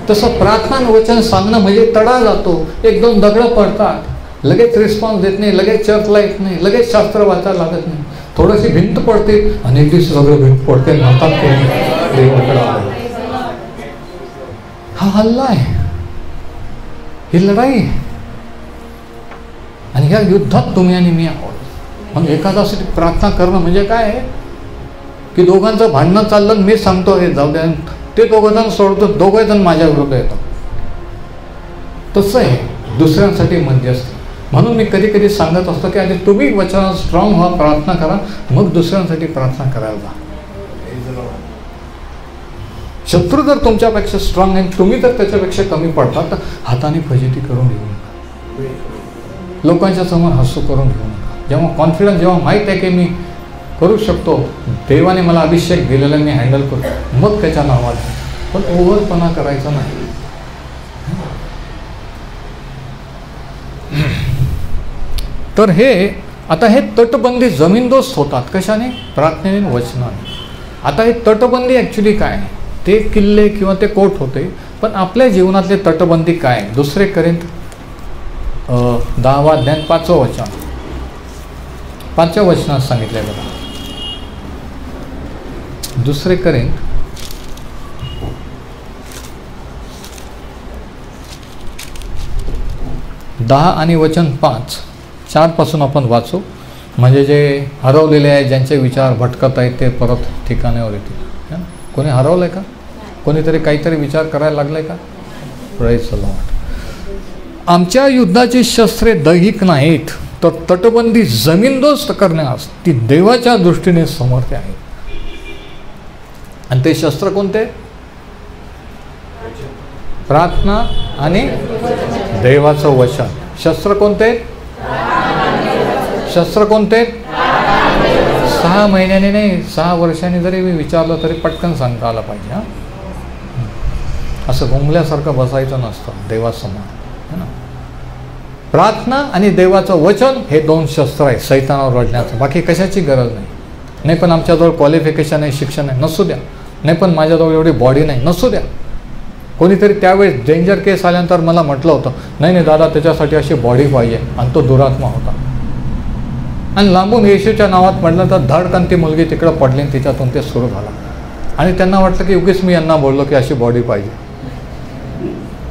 तसं प्रार्थना आणि वचन सांगणं म्हणजे तडा जातो, 1-2 दगडं पडतात, लगेच रिस्पॉन्स देत नाही, लगेच चर्चला येत नाही, लगेच शास्त्र वाचायला लागत नाही, थोडीशी भिंत पडते आणि एक दिवस सगळं भिंत पडते, म्हणतात देवाकडे आलो. हा हल्ला आहे, ही लढाई आहे, आणि ह्या युद्धात तुम्ही आणि मी आहोत. मग एखाद्यासाठी प्रार्थना करणं म्हणजे काय आहे की दोघांचं भांडणं चाललं, मी सांगतो हे जाऊ द्या, ते दोघंजण सोडतो, दोघंजण माझ्या विरुद्ध येतात. तसं आहे दुसऱ्यांसाठी मध्यस्थी. म्हणून मी कधी कधी सांगत असतो की आधी तुम्ही वचनात स्ट्रॉंग व्हा, प्रार्थना करा, मग दुसऱ्यांसाठी प्रार्थना करायला जा. शत्रू जर तुमच्यापेक्षा स्ट्रॉंग आहे, तुम्ही जर त्याच्यापेक्षा कमी पडता, तर हाताने फजिती करून घेऊ नका, लोकांच्या समोर हसू करून घेऊ नका. जेव्हा कॉन्फिडन्स, जेव्हा माहीत आहे की मी करू शकतो, देवाने मला अभिषेक दिलेला, मी हँडल करतो, मग त्याच्या नावात. पण ओव्हरपणा करायचा नाही. तर आता हे तटबंदी जमीनदोस्त होतात. कशाने? प्रार्थनेने, वचनाने. आता हे तटबंदी ॲक्च्युली काय? ते किल्ले किंवा ते कोट होते, पण आपल्या जीवनातले तटबंदी काय? 2 कोरिंथ 10 अध्याय 5 वचन, 5 वचनात सांगितलंय बघा. 2 कोरिंथ 10 आणि वचन 5-4 पासून आपण वाचू, म्हणजे जे हरवलेले आहे, ज्यांचे विचार भटकत आहेत, ते परत ठिकाणावर येतील. कोणी हरवलंय का? कोणीतरी काहीतरी विचार करायला लागलाय का? Praise the Lord. आमच्या युद्धाची शस्त्रे दैहिक नाहीत, तर तटबंदी जमीनदोस्त करण्यास ती देवाच्या दृष्टीने समर्थ आहे. आणि ते शस्त्र कोणते? प्रार्थना आणि देवाचं वचन. शस्त्र कोणते? शस्त्र कोणते? 6 महिन्याने नाही, 6 वर्षांनी जरी मी विचारलं तरी पटकन सांगता आलं पाहिजे. हां, असं घुमल्यासारखं बसायचं नसतं देवासमोर, है ना. प्रार्थना आणि देवाचं वचन हे 2 शस्त्र आहे सैतानावर लढण्याचं. बाकी कशाची गरज नाही. नाही पण आमच्याजवळ क्वालिफिकेशन आहे, शिक्षण आहे, नसू द्या. नाही पण माझ्याजवळ एवढी बॉडी नाही, नसू द्या. कोणीतरी त्यावेळेस डेंजर केस आल्यानंतर मला म्हटलं होतं, नाही दादा, त्याच्यासाठी अशी बॉडी पाहिजे, आणि तो दुरात्मा होता. आणि लांबून येशूच्या नावात म्हटलं तर धडकन ती मुलगी तिकडं पडली, आणि तिच्यातून ते सुरू झालं. आणि त्यांना वाटलं की उगीच मी यांना बोललो की अशी बॉडी पाहिजे.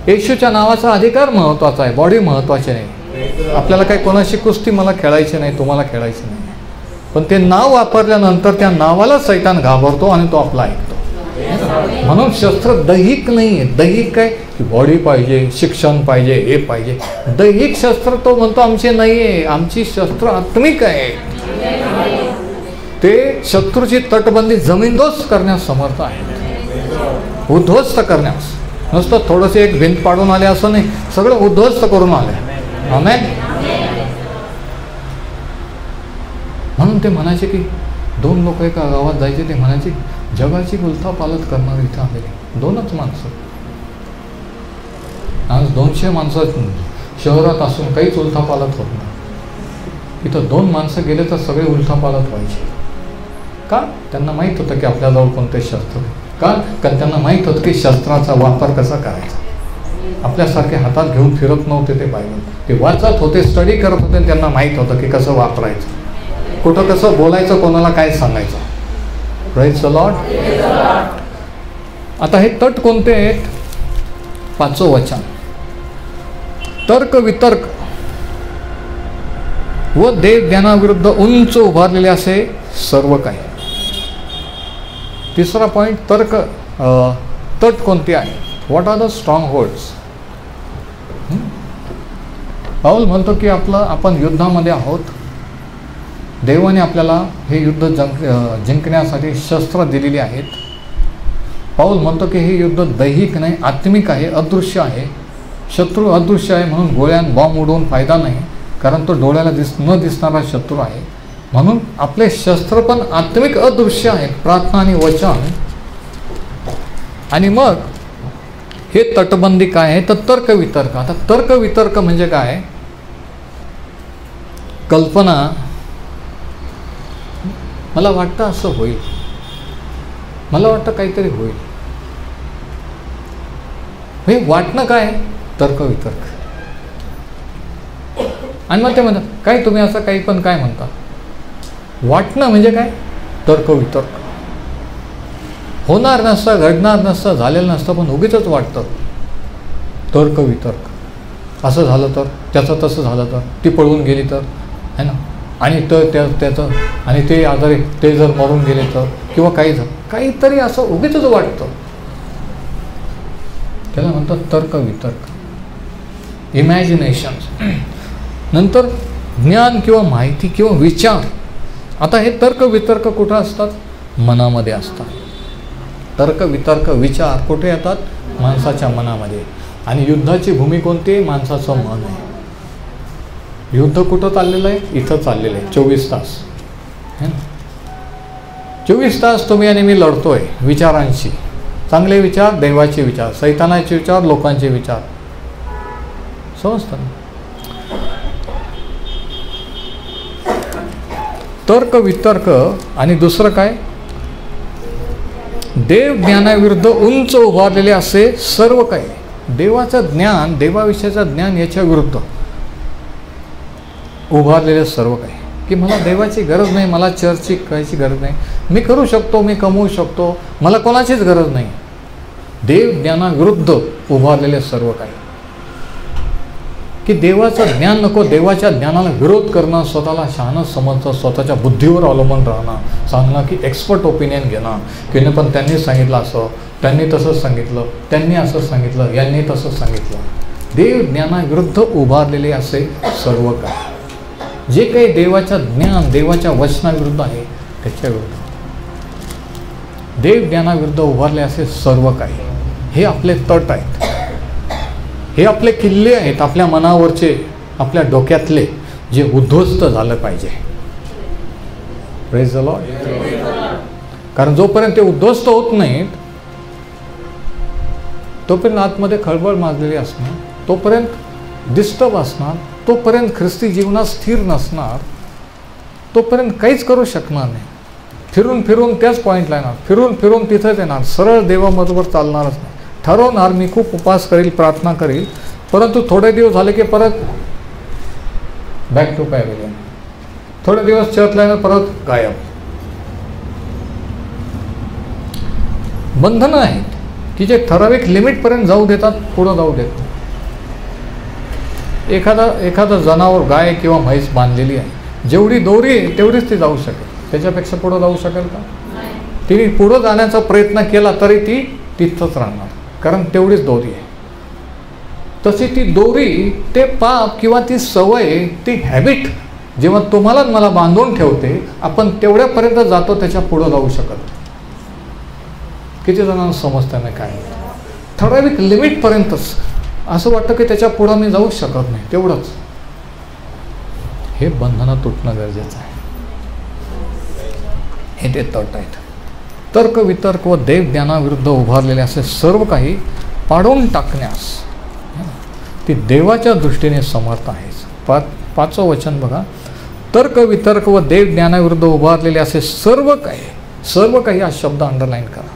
येशूच्या नावाचा अधिकार महत्त्वाचा आहे, बॉडी महत्त्वाची नाही. आपल्याला काही कोणाशी कुस्ती मला खेळायची नाही, तुम्हाला खेळायची नाही. पण ते नाव वापरल्यानंतर त्या नावाला सैतान घाबरतो आणि तो आपला ऐकतो. म्हणून शस्त्र दैहिक नाही आहे. दैहिक काय? की बॉडी पाहिजे, शिक्षण पाहिजे, हे पाहिजे. दैहिक शस्त्र तो म्हणतो आमचे नाही आहे, आमची शस्त्र आत्मिक आहे. ते शत्रूची तटबंदी जमीनदोस्त करण्यास समर्थ आहे, उद्ध्वस्त करण्यास. नुसतं थोडंसं एक भिंत पाडून आले असं नाही, सगळं उद्ध्वस्त करून आले. आमेन. म्हणून ते म्हणायचे की 2 लोक एका गावात जायचे, ते म्हणायचे जगाची उलथापालथ करणार इथं आले 2च माणसं. आज 200 माणसं शहरात असून काहीच उलथापालथ होत नाही. इथं 2 माणसं गेले तर सगळे उलथापालथ व्हायचे. का? त्यांना माहीत होतं की आपल्याजवळ कोणते शस्त्र आहे. का? कारण त्यांना माहीत होतं की शस्त्राचा वापर कसा करायचा. आपल्यासारखे हातात घेऊन फिरत नव्हते ते बायबल, ते वाचत होते, स्टडी करत होते. त्यांना माहीत होतं की कसं वापरायचं, कुठं कसं बोलायचं, कोणाला काय सांगायचं. Praise the Lord. आता हे तट कोणते आहेत? 5 वचन. तर्क वितर्क व देव ज्ञानाविरुद्ध उंच उभारलेले असे सर्व काही. 3रा पॉईंट, तर्क. तट कोणते आहे? What are the strongholds? पाऊल म्हणतो की आपण युद्धामध्ये आहोत. देवाने आपल्याला हे युद्ध जिंकण्यासाठी शस्त्र दिलेली आहेत. पाऊल म्हणतो की हे युद्ध दैहिक नाही, आत्मिक आहे, अदृश्य आहे. शत्रू अदृश्य आहे म्हणून गोळ्यान बॉम्ब उडवून फायदा नाही, कारण तो डोळ्याला न दिसणारा शत्रू आहे. म्हणून आपले शस्त्र पण आत्मिक अदृश्य आहेत, प्रार्थना आणि वचन. आणि मग हे तटबंदी काय आहे? तर तर्क वितर्क. आता तर्क वितर्क म्हणजे काय? कल्पना, मला वाटतं असं होईल, मला वाटतं काहीतरी होईल. हे वाटणं काय? तर्क वितर्क. आणि मग ते म्हणतात काय तुम्ही असं काही पण काय म्हणता. वाटणं म्हणजे काय? तर्क वितर्क. होणार नसतं, घडणार नसतं, झालेलं नसतं, पण उगीचच वाटतं. तर्क वितर्क. असं झालं तर, त्याचं तसं झालं तर, ती पळून गेली तर, है ना, आणि त्याचं आणि ते आजारी ते जर मरून गेले तर, किंवा काहीतरी असं उगीचच वाटतं. त्याला म्हणतात तर्क वितर्क, इमॅजिनेशन. नंतर ज्ञान किंवा माहिती किंवा विचार. आता हे तर्क वितर्क कुठं असतात? मनामध्ये असतात. तर्क वितर्क विचार कुठे येतात? माणसाच्या मनामध्ये. आणि युद्धाची भूमी कोणती? माणसाचं मन आहे. युद्ध कुठं चाललेलं आहे? इथं चाललेलं आहे. 24 तास है ना. 24 तास तुम्ही आणि मी लढतोय विचारांशी. चांगले विचार, देवाचे विचार, सैतानाचे विचार, लोकांचे विचार. समजतं ना. तर्क वितर्क. आणि दुसरं काय? देव ज्ञानाविरुद्ध उंच उभारलेले असे सर्व काही. देवाचं ज्ञान, देवाविषयीचं ज्ञान याच्या विरुद्ध उभारलेले सर्व काही. की मला देवाची गरज नाही, मला चर्चची करायची गरज नाही, मी करू शकतो, मी कमवू शकतो, मला कोणाचीच गरज नाही. देव ज्ञानाविरुद्ध उभारलेले सर्व काही. की देवाचं ज्ञान नको, देवाच्या ज्ञानाला विरोध करणं, स्वतःला शहाणं समजणं, स्वतःच्या बुद्धीवर अवलंबून राहणं, सांगणं की एक्सपर्ट ओपिनियन घेणं, की पण त्यांनी सांगितलं असं, त्यांनी तसंच सांगितलं, त्यांनी असं सांगितलं, यांनी तसंच सांगितलं. देव ज्ञानाविरुद्ध उभारलेले असे सर्व काही. जे काही देवाचं ज्ञान, देवाच्या वचनाविरुद्ध आहे त्याच्या विरुद्ध. देव ज्ञानाविरुद्ध उभारले असे सर्व काही. हे आपले तट आहेत, हे आपले किल्ले आहेत, आपल्या मनावरचे, आपल्या डोक्यातले, जे उद्ध्वस्त झालं पाहिजे. Praise the Lord. कारण जोपर्यंत ते उद्ध्वस्त होत नाहीत तोपर्यंत आतमध्ये खळबळ माजलेली असणार, तोपर्यंत डिस्टर्ब असणार, तोपर्यंत ख्रिस्ती जीवनात स्थिर नसणार, तोपर्यंत काहीच करू शकणार नाही. फिरून फिरून त्याच पॉईंटला येणार, फिरून फिरून तिथंच येणार, सरळ देवाबरोबर चालणारच नाही. ठरवणार मी खूप उपवास करील, प्रार्थना करील, परंतु थोडे दिवस झाले की परत बॅक टू पॅव्हिलियन. थोडे दिवस चर्चला येणार, परत गायब. बंधनं आहेत की जे ठराविक लिमिटपर्यंत जाऊ देतात, पुढं जाऊ देतात. एखादं जनावर, गाय किंवा म्हैस बांधलेली आहे, जेवढी दोरी आहे तेवढीच ती जाऊ शकेल, त्याच्यापेक्षा पुढं जाऊ शकेल का? तिने पुढं जाण्याचा प्रयत्न केला तरी ती तिथंच राहणार, कारण तेवढीच दोरी आहे. तशी ती दोरी, ते पाप किंवा ती सवय, ती हॅबिट जेव्हा तुम्हाला मला बांधून ठेवते, आपण तेवढ्यापर्यंत जातो, त्याच्या पुढं जाऊ शकत. किती जणांना समजतं नाही काय? ठराविक लिमिटपर्यंतच. असं वाटतं की त्याच्या पुढं मी जाऊ शकत नाही, तेवढंच. हे बंधनं तुटणं गरजेचं आहे. हे ते तट आहेत. तर्क वितर्क व देव ज्ञानाविरुद्ध उभारलेले असे सर्व काही पाडून टाकण्यास ती देवाच्या दृष्टीने समर्थ आहेच. 5वं वचन बघा. तर्क वितर्क व देव ज्ञानाविरुद्ध उभारलेले असे सर्व काही हा शब्द अंडरलाईन करा.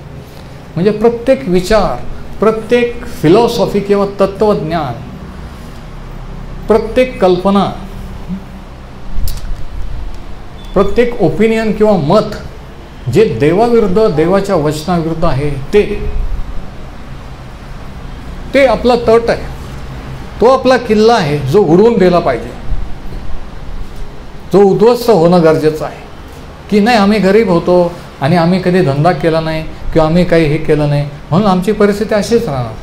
म्हणजे प्रत्येक विचार, प्रत्येक फिलॉसॉफी किंवा तत्त्वज्ञान, प्रत्येक कल्पना, प्रत्येक ओपिनियन किंवा मत जे देवाविरुद्ध, देवाच्या वचनाविरुद्ध आहे, ते आपला तट आहे, तो आपला किल्ला आहे, जो उडवून दिला पाहिजे, जो उद्ध्वस्त होणं गरजेचं आहे. की नाही आम्ही गरीब होतो आणि आम्ही कधी धंदा केला नाही किंवा आम्ही काही हे केलं नाही म्हणून आमची परिस्थिती अशीच राहणार.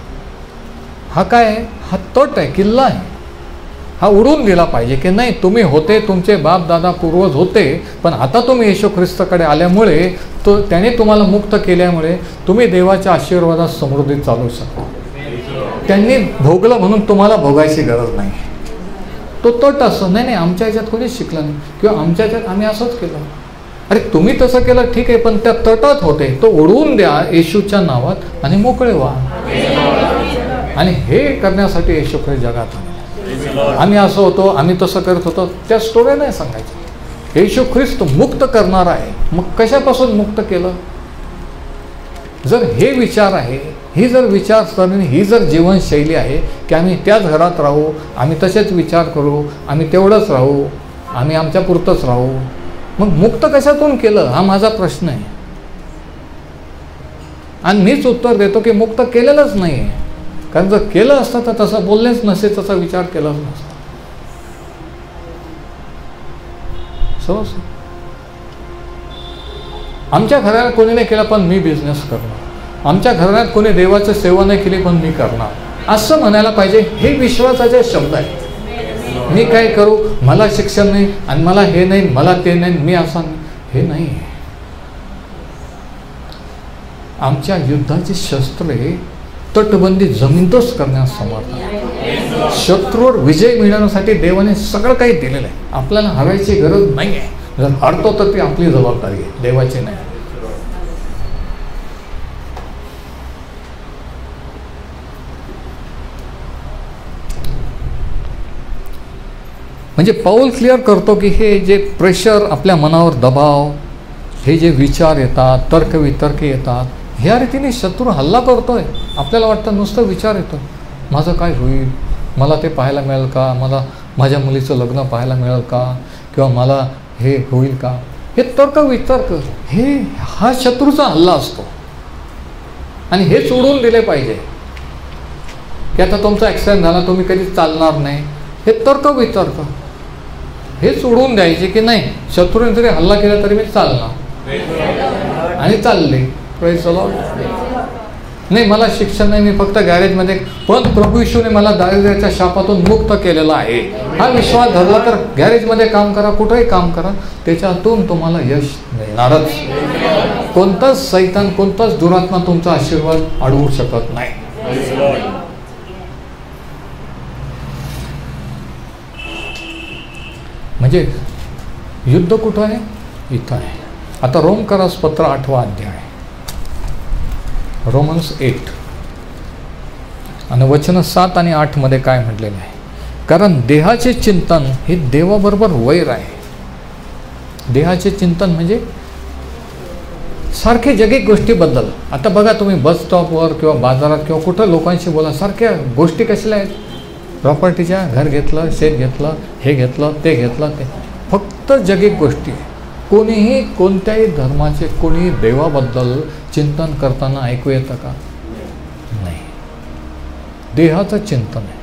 हा काय आहे? हा तट आहे, किल्ला आहे. हा उडून दिला पाहिजे की नाही, तुम्ही होते, तुमचे बाप दादा पूर्वज होते, पण आता तुम्ही येशू ख्रिस्ताकडे आल्यामुळे, तो त्याने तुम्हाला मुक्त केल्यामुळे तुम्ही देवाच्या आशीर्वादात समृद्धीत चालू शकता. त्यांनी भोगलं म्हणून तुम्हाला भोगायची गरज नाही. तो तट असं नाही आमच्या ह्याच्यात कोणीच शिकलं नाही किंवा आमच्या ह्याच्यात आम्ही असंच केलं. अरे तुम्ही तसं केलं ठीक आहे, पण त्या तटात होते, तो उडवून द्या येशूच्या नावात आणि मोकळे व्हा. आणि हे करण्यासाठी येशू ख्रिस्त जगात आले. आम्ही असं होतो, आम्ही तसं करत होतो, त्या स्टोऱ्या नाही सांगायच्या. येशू ख्रिस्त मुक्त करणार आहे. मग कशापासून मुक्त केलं? जर हे विचार आहे, ही जर विचारसरणी, ही जर जीवनशैली आहे की आम्ही त्याच घरात राहू, आम्ही तसेच विचार करू, आम्ही तेवढंच राहू, आम्ही आमच्या पुरतंच राहू, मग मुक्त कशातून केलं हा माझा प्रश्न आहे. आणि मीच उत्तर देतो की मुक्त केलेलंच नाही आहे. कारण जर केलं असतं तर तसं बोललेच नसते, तसा विचार केलाच नसता. सहज आमच्या घरात कोणी नाही केलं पण मी बिझनेस करणार, आमच्या घरात कोणी देवाची सेवा नाही केली पण मी करणार, असं म्हणायला पाहिजे. हे विश्वासाचे शब्द आहेत. मी काय करू, मला शिक्षण नाही आणि मला हे नाही, मला ते नाही, मी असं नाही, हे नाही. आमच्या युद्धाची शस्त्रे तटबंदी जमीनदोस्त करण्यास समर्थ आहे. शत्रूवर विजय मिळवण्यासाठी देवाने सगळं काही दिलेलं आहे. आपल्याला हरायची गरज नाही आहे. जर हरतो तर ती आपली जबाबदारी आहे, देवाची नाही. म्हणजे पाऊल क्लिअर करतो की हे जे प्रेशर, आपल्या मनावर दबाव, हे जे विचार येतात, तर्कवितर्क येतात, ह्या रीतीने शत्रू हल्ला करतोय. आपल्याला वाटतं नुसतं विचार येतो, माझं काय होईल, मला ते पाहायला मिळेल का, मला माझ्या मुलीचं लग्न पाहायला मिळेल का, किंवा मला हे होईल का, हे तर्कवितर्क, हा शत्रूचा हल्ला असतो. आणि हे सोडून दिले पाहिजे की आता तुमचा ॲक्सिडेंट झाला, तुम्ही कधी चालणार नाही, हे तर्कवितर्क हे सोडून द्यायचे की नाही, शत्रूने जरी हल्ला केला तरी मी चालणार, आणि चालले. Praise the Lord. नाही मला शिक्षण नाही, मी फक्त गॅरेजमध्ये, पण प्रभू येशूने मला दारिद्र्याच्या शापातून मुक्त केलेलं आहे, हा विश्वास धरला तर गॅरेजमध्ये काम करा, कुठेही काम करा, त्याच्यातून तुम्हाला यश मिळणारच. कोणताच सैतान, कोणताच दुरात्मा तुमचा आशीर्वाद अडवू शकत नाही. म्हणजे युद्ध कुठं आहे, इथं आहे. आता रोमकरास पत्र 8वा अध्याय, रोमन्स 8 आणि वचन 7 आणि 8 मध्ये काय म्हटलेलं आहे. कारण देहाचे चिंतन हे देवाबरोबर वैर आहे. देहाचे चिंतन म्हणजे सारखे जगिक गोष्टीबद्दल. आता बघा तुम्ही बस स्टॉपवर किंवा बाजारात किंवा कुठं लोकांशी बोला, सारख्या गोष्टी कसल्या आहेत, प्रॉपर्टीच्या, घर घेतलं, शेत घेतलं, हे घेतलं, ते घेतलं, ते फक्त जगिक गोष्टी. कोणीही कोणत्याही धर्माचे कोणी देवाबद्दल चिंतन करताना ऐकू येतं का, नाही. देहाचं चिंतन आहे,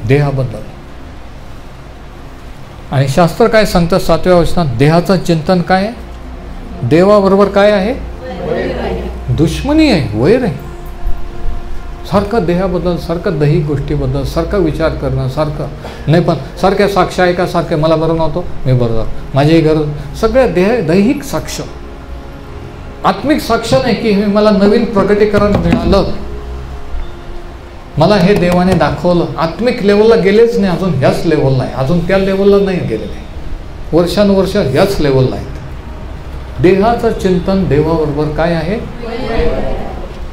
देहाबद्दल. आणि शास्त्र काय सांगतं 7व्या वचनात, देहाचं चिंतन काय आहे, देवाबरोबर काय आहे, दुश्मनी आहे, वैर आहे. सारखं देहाबद्दल, सारखं दैहिक गोष्टीबद्दल, सारखं विचार करणं, सारखं नाही, पण सारख्या साक्ष आहे का, सारखे मला बरं नव्हतं, मी बरं झालं, माझी गरज, सगळ्या दैहिक साक्ष, आत्मिक साक्ष नाही की हे मला नवीन प्रकटीकरण मिळालं, मला हे देवाने दाखवलं. आत्मिक लेवलला गेलेच नाही अजून, ह्याच लेवलला आहे, अजून त्या लेवलला नाही गेलेले, वर्षानुवर्ष ह्याच लेवलला आहेत. देहाचं चिंतन देवाबरोबर काय आहे,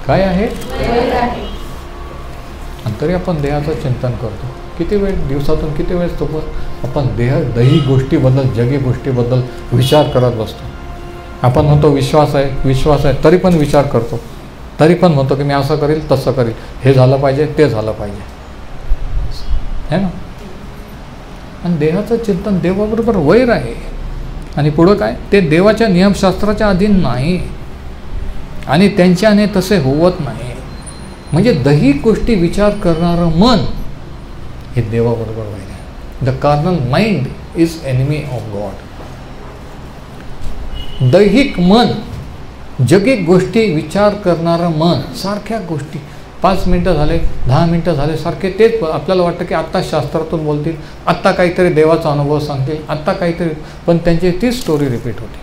काय आहे, आणि तरी आपण देहाचं चिंतन करतो. किती वेळ, दिवसातून किती वेळ तो आपण दैहिक गोष्टीबद्दल, जगी गोष्टीबद्दल विचार करत बसतो. आपण म्हणतो विश्वास आहे, विश्वास आहे, तरी पण विचार करतो, तरी पण म्हणतो की मी असं करील, तसं करील, हे झालं पाहिजे, ते झालं पाहिजे, है ना. आणि देहाचं चिंतन देवाबरोबर वैर आहे. आणि पुढं काय, ते देवाच्या नियमशास्त्राच्या अधीन नाही आणि त्यांच्याने तसे होवत नाही. म्हणजे दैहिक गोष्टी विचार करणारं मन हे देवाबरोबर वैर आहे. The carnal mind is enemy of God. दैहिक मन, जगिक गोष्टी विचार करणारं मन, सारख्या गोष्टी 5 मिनटं झाले, 10 मिनटं झाले, सारखे तेच. आपल्याला वाटतं की आत्ता शास्त्रातून बोलतील, आत्ता काहीतरी देवाचा अनुभव सांगतील, आत्ता काहीतरी, पण त्यांची तीच स्टोरी रिपीट होते.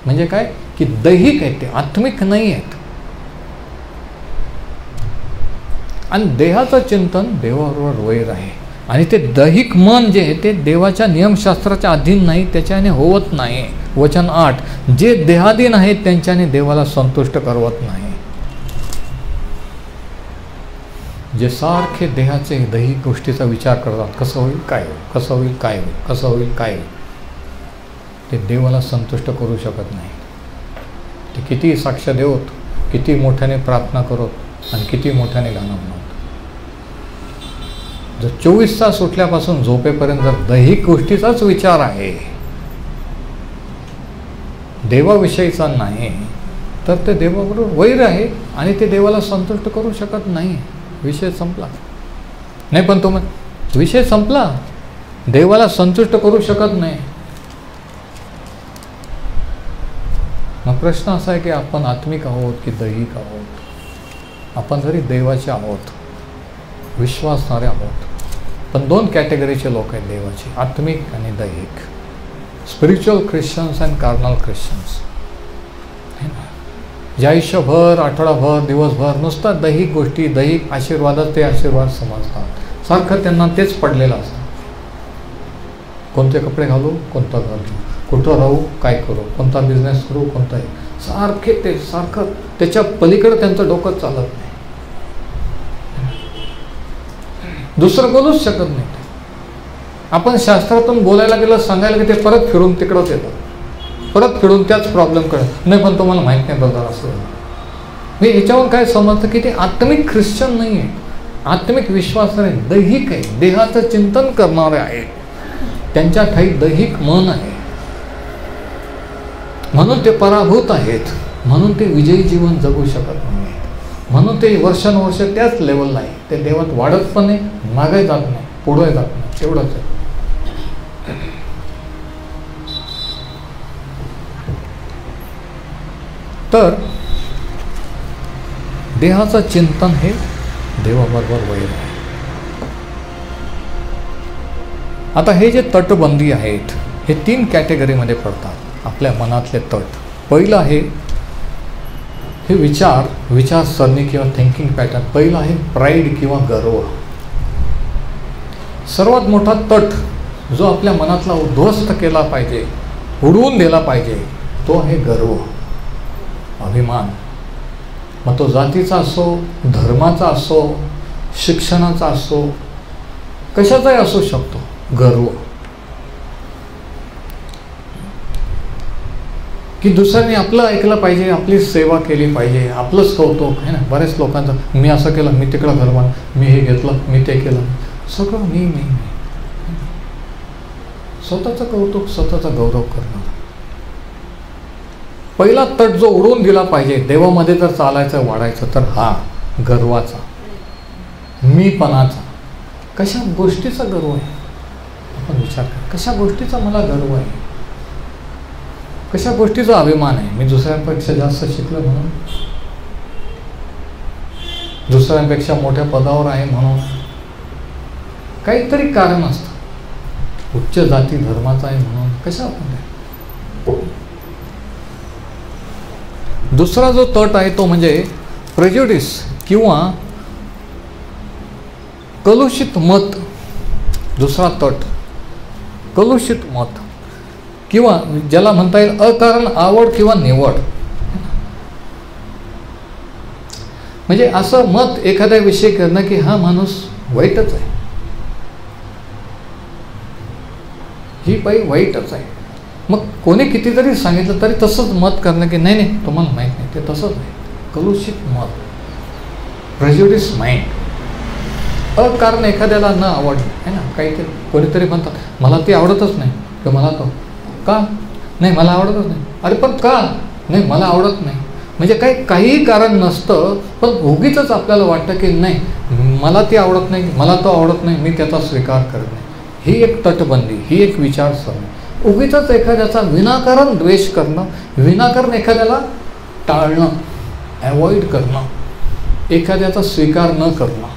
म्हणजे काय की दैहिक आहेत, ते आत्मिक नाही आहेत. आणि देहाचं चिंतन देवाबरोबर वैर आहे. आणि ते दैहिक मन जे आहे ते देवाच्या नियमशास्त्राच्या अधीन नाही, त्याच्याने होत नाही. वचन 8, जे देहाधीन आहेत त्यांच्याने देवाला संतुष्ट करवत नाही. जे सारखे देहाचे दैहिक गोष्टीचा विचार करतात, कसं होईल, काय होईल, कसं होईल, काय होईल, कसं होईल, काय होईल, ते देवाला संतुष्ट करू शकत नाही. ते किती साक्ष देवत, किती मोठ्याने प्रार्थना करत आणि किती मोठ्याने गाणं म्हणत. जर 24 तास उठल्यापासून झोपेपर्यंत जर दैहिक गोष्टीचाच विचार आहे, देवाविषयीचा नाही, तर ते देवाबरोबर वैर आहे आणि ते देवाला संतुष्ट करू शकत नाही. विषय संपला. नाही पण तो विषय संपला, देवाला संतुष्ट करू शकत नाही. मग प्रश्न असा आहे की आपण आत्मिक आहोत की दैहिक आहोत? आपण जरी देवाचे आहोत, विश्वासणारे आहोत, पण 2 कॅटेगरीचे लोक आहेत देवाचे, आत्मिक आणि दैहिक. Spiritual Christians and carnal Christians. जे आयुष्यभर, आठवडाभर, दिवसभर नुसता दैहिक गोष्टी, दैहिक आशीर्वादात ते आशीर्वाद समजतात. सारखं त्यांना तेच पडलेलं असतं. कोणते कपडे घालू, कोणतं घर घेऊ, कुठं राहू, काय करू, कोणता बिझनेस करू, कोणताही, सारखे ते सारखं त्याच्या पलीकडे त्यांचं डोकं चालत नाही. दुसरं बोलूच शकत नाही. आपण शास्त्रातून बोलायला गेलं, सांगायला की ते परत फिरून तिकडंच येतं, परत फिरून त्याच प्रॉब्लेमकडे. नाही पण तुम्हाला माहीत नाही बघा असं. मी याच्यावर काय समजतं की ते आत्मिक ख्रिश्चन नाही आहे, आत्मिक विश्वास आहे, दैहिक आहे, देहाचं चिंतन करणारे आहे. त्यांच्या ठाई दैहिक मन आहे, म्हणून ते पराभूत आहेत, म्हणून ते विजयी जीवन जगू शकत नाही. म्हणून ते वर्षानुवर्ष त्याच लेवलला आहे. ते देवात वाढत पण नाही, मागे जात नाही, पुढे जात नाही. तेवढंच आहे. तर देहाचं चिंतन हे देवाबरोबर वैर आहे. आता हे जे तटबंदी आहेत हे 3 कॅटेगरीमध्ये पडतात आपल्या मनातले तट. पहिलं आहे हे विचारसरणी किंवा थिंकिंग पॅटर्न. पहिलं आहे प्राईड किंवा गर्व. सर्वात मोठा तट जो आपल्या मनातला उद्ध्वस्त केला पाहिजे, उडवून दिला पाहिजे, तो आहे गर्व, अभिमान. मग तो जातीचा असो, धर्माचा असो, शिक्षणाचा असो, कशाचाही असू शकतो. गर्व की दुसऱ्यांनी आपलं ऐकलं पाहिजे, आपली सेवा केली पाहिजे, आपलंच कौतुक आहे ना. बरेच लोकांचं मी असं केलं, मी तिकडं घर बांधलं, मी हे घेतलं, मी ते केलं, सगळं मी. स्वतःचं कौतुक, स्वतःचा गौरव करणं. पहिला तट जो उडवून दिला पाहिजे देवामध्ये जर चालायचं, वाढायचं, तर हा गर्वाचा, मीपणाचा. कशा गोष्टीचा गर्व आहे? आपण विचार करा, कशा गोष्टीचा मला गर्व आहे, कशा गोष्टीचा अभिमान आहे? मी दुसऱ्यांपेक्षा जास्त शिकलो म्हणून, दुसऱ्यांपेक्षा मोठ्या पदावर आहे म्हणून, काहीतरी कारण असतं. उच्च जाती धर्माचा आहे म्हणून, कशा आपण. दुसरा जो तट आहे तो म्हणजे प्रेज्युडिस किंवा कलुषित मत. दुसरा तट कलुषित मत किंवा ज्याला म्हणता येईल अकारण आवड किंवा निवड. म्हणजे असं मत एखाद्या विषयी करणं की हा माणूस वाईटच आहे, ही बाई वाईटच आहे. मग कोणी किती जरी सांगितलं तरी तसंच मत करणं की नाही तुम्हाला माहीत नाही, ते तसंच आहे. कलुषित मत, प्रेज्युडिस माइंड. अकारण एखाद्याला न आवडणं आहे ना. काहीतरी कोणीतरी म्हणतात मला ते आवडतच नाही, तर मला तो का नाही, मला आवडतच नाही. अरे पण का नाही, मला आवडत नाही. म्हणजे काही कारण नसतं, पण उगीचच आपल्याला वाटतं की नाही मला ती आवडत नाही, मला तो आवडत नाही, मी त्याचा स्वीकार करत नाही. ही एक तटबंदी, ही एक विचारसरणी. उगीचच एखाद्याचा विनाकारण द्वेष करणं, विनाकारण एखाद्याला टाळणं, अवॉइड करणं, एखाद्याचा स्वीकार न करणं.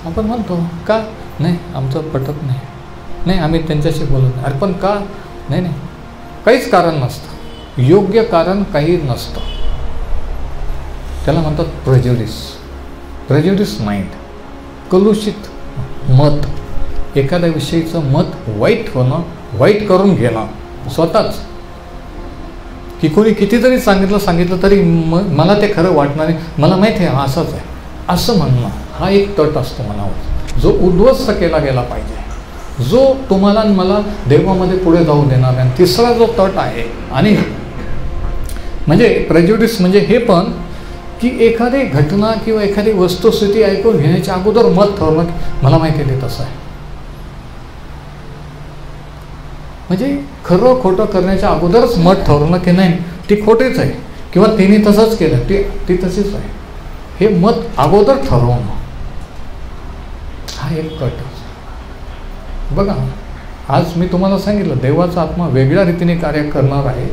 आपण म्हणतो का नाही आमचं पटत नाही, नाही आम्ही त्यांच्याशी बोलत नाही. अरे पण का नाही, काहीच कारण नसतं, योग्य कारण काही नसतं. त्याला म्हणतात प्रेज्युडिस माइंड, कलुषित मत. एखाद्या विषयीचं मत वाईट होणं, वाईट करून घेणं स्वतःच. की कोणी कितीतरी सांगितलं तरी मला ते खरं वाटणार नाही, मला माहीत आहे असंच आहे असं म्हणणं. हा एक तट असतो मनावर, जो उद्ध्वस्त केला गेला पाहिजे, जो तुम्हाला मला देवामध्ये पुढे जाऊ देणार नाही. तिसरा जो तट आहे आणि म्हणजे प्रेज्युडिस म्हणजे हे पण की एखादी घटना किंवा एखादी वस्तुस्थिती ऐकून घेण्याच्या अगोदर मत ठरवणं, मला माहिती आहे ते तसं आहे. म्हणजे खरं खोटं करण्याच्या अगोदरच मत ठरवणं की नाही ती खोटीच आहे किंवा तिने तसंच केलं, ती तशीच आहे, हे मत अगोदर ठरवणं, हा एक कट. बघा, आज मी तुम्हाला सांगितलं देवाचा आत्मा वेगळ्या रीतीने कार्य करणार आहे.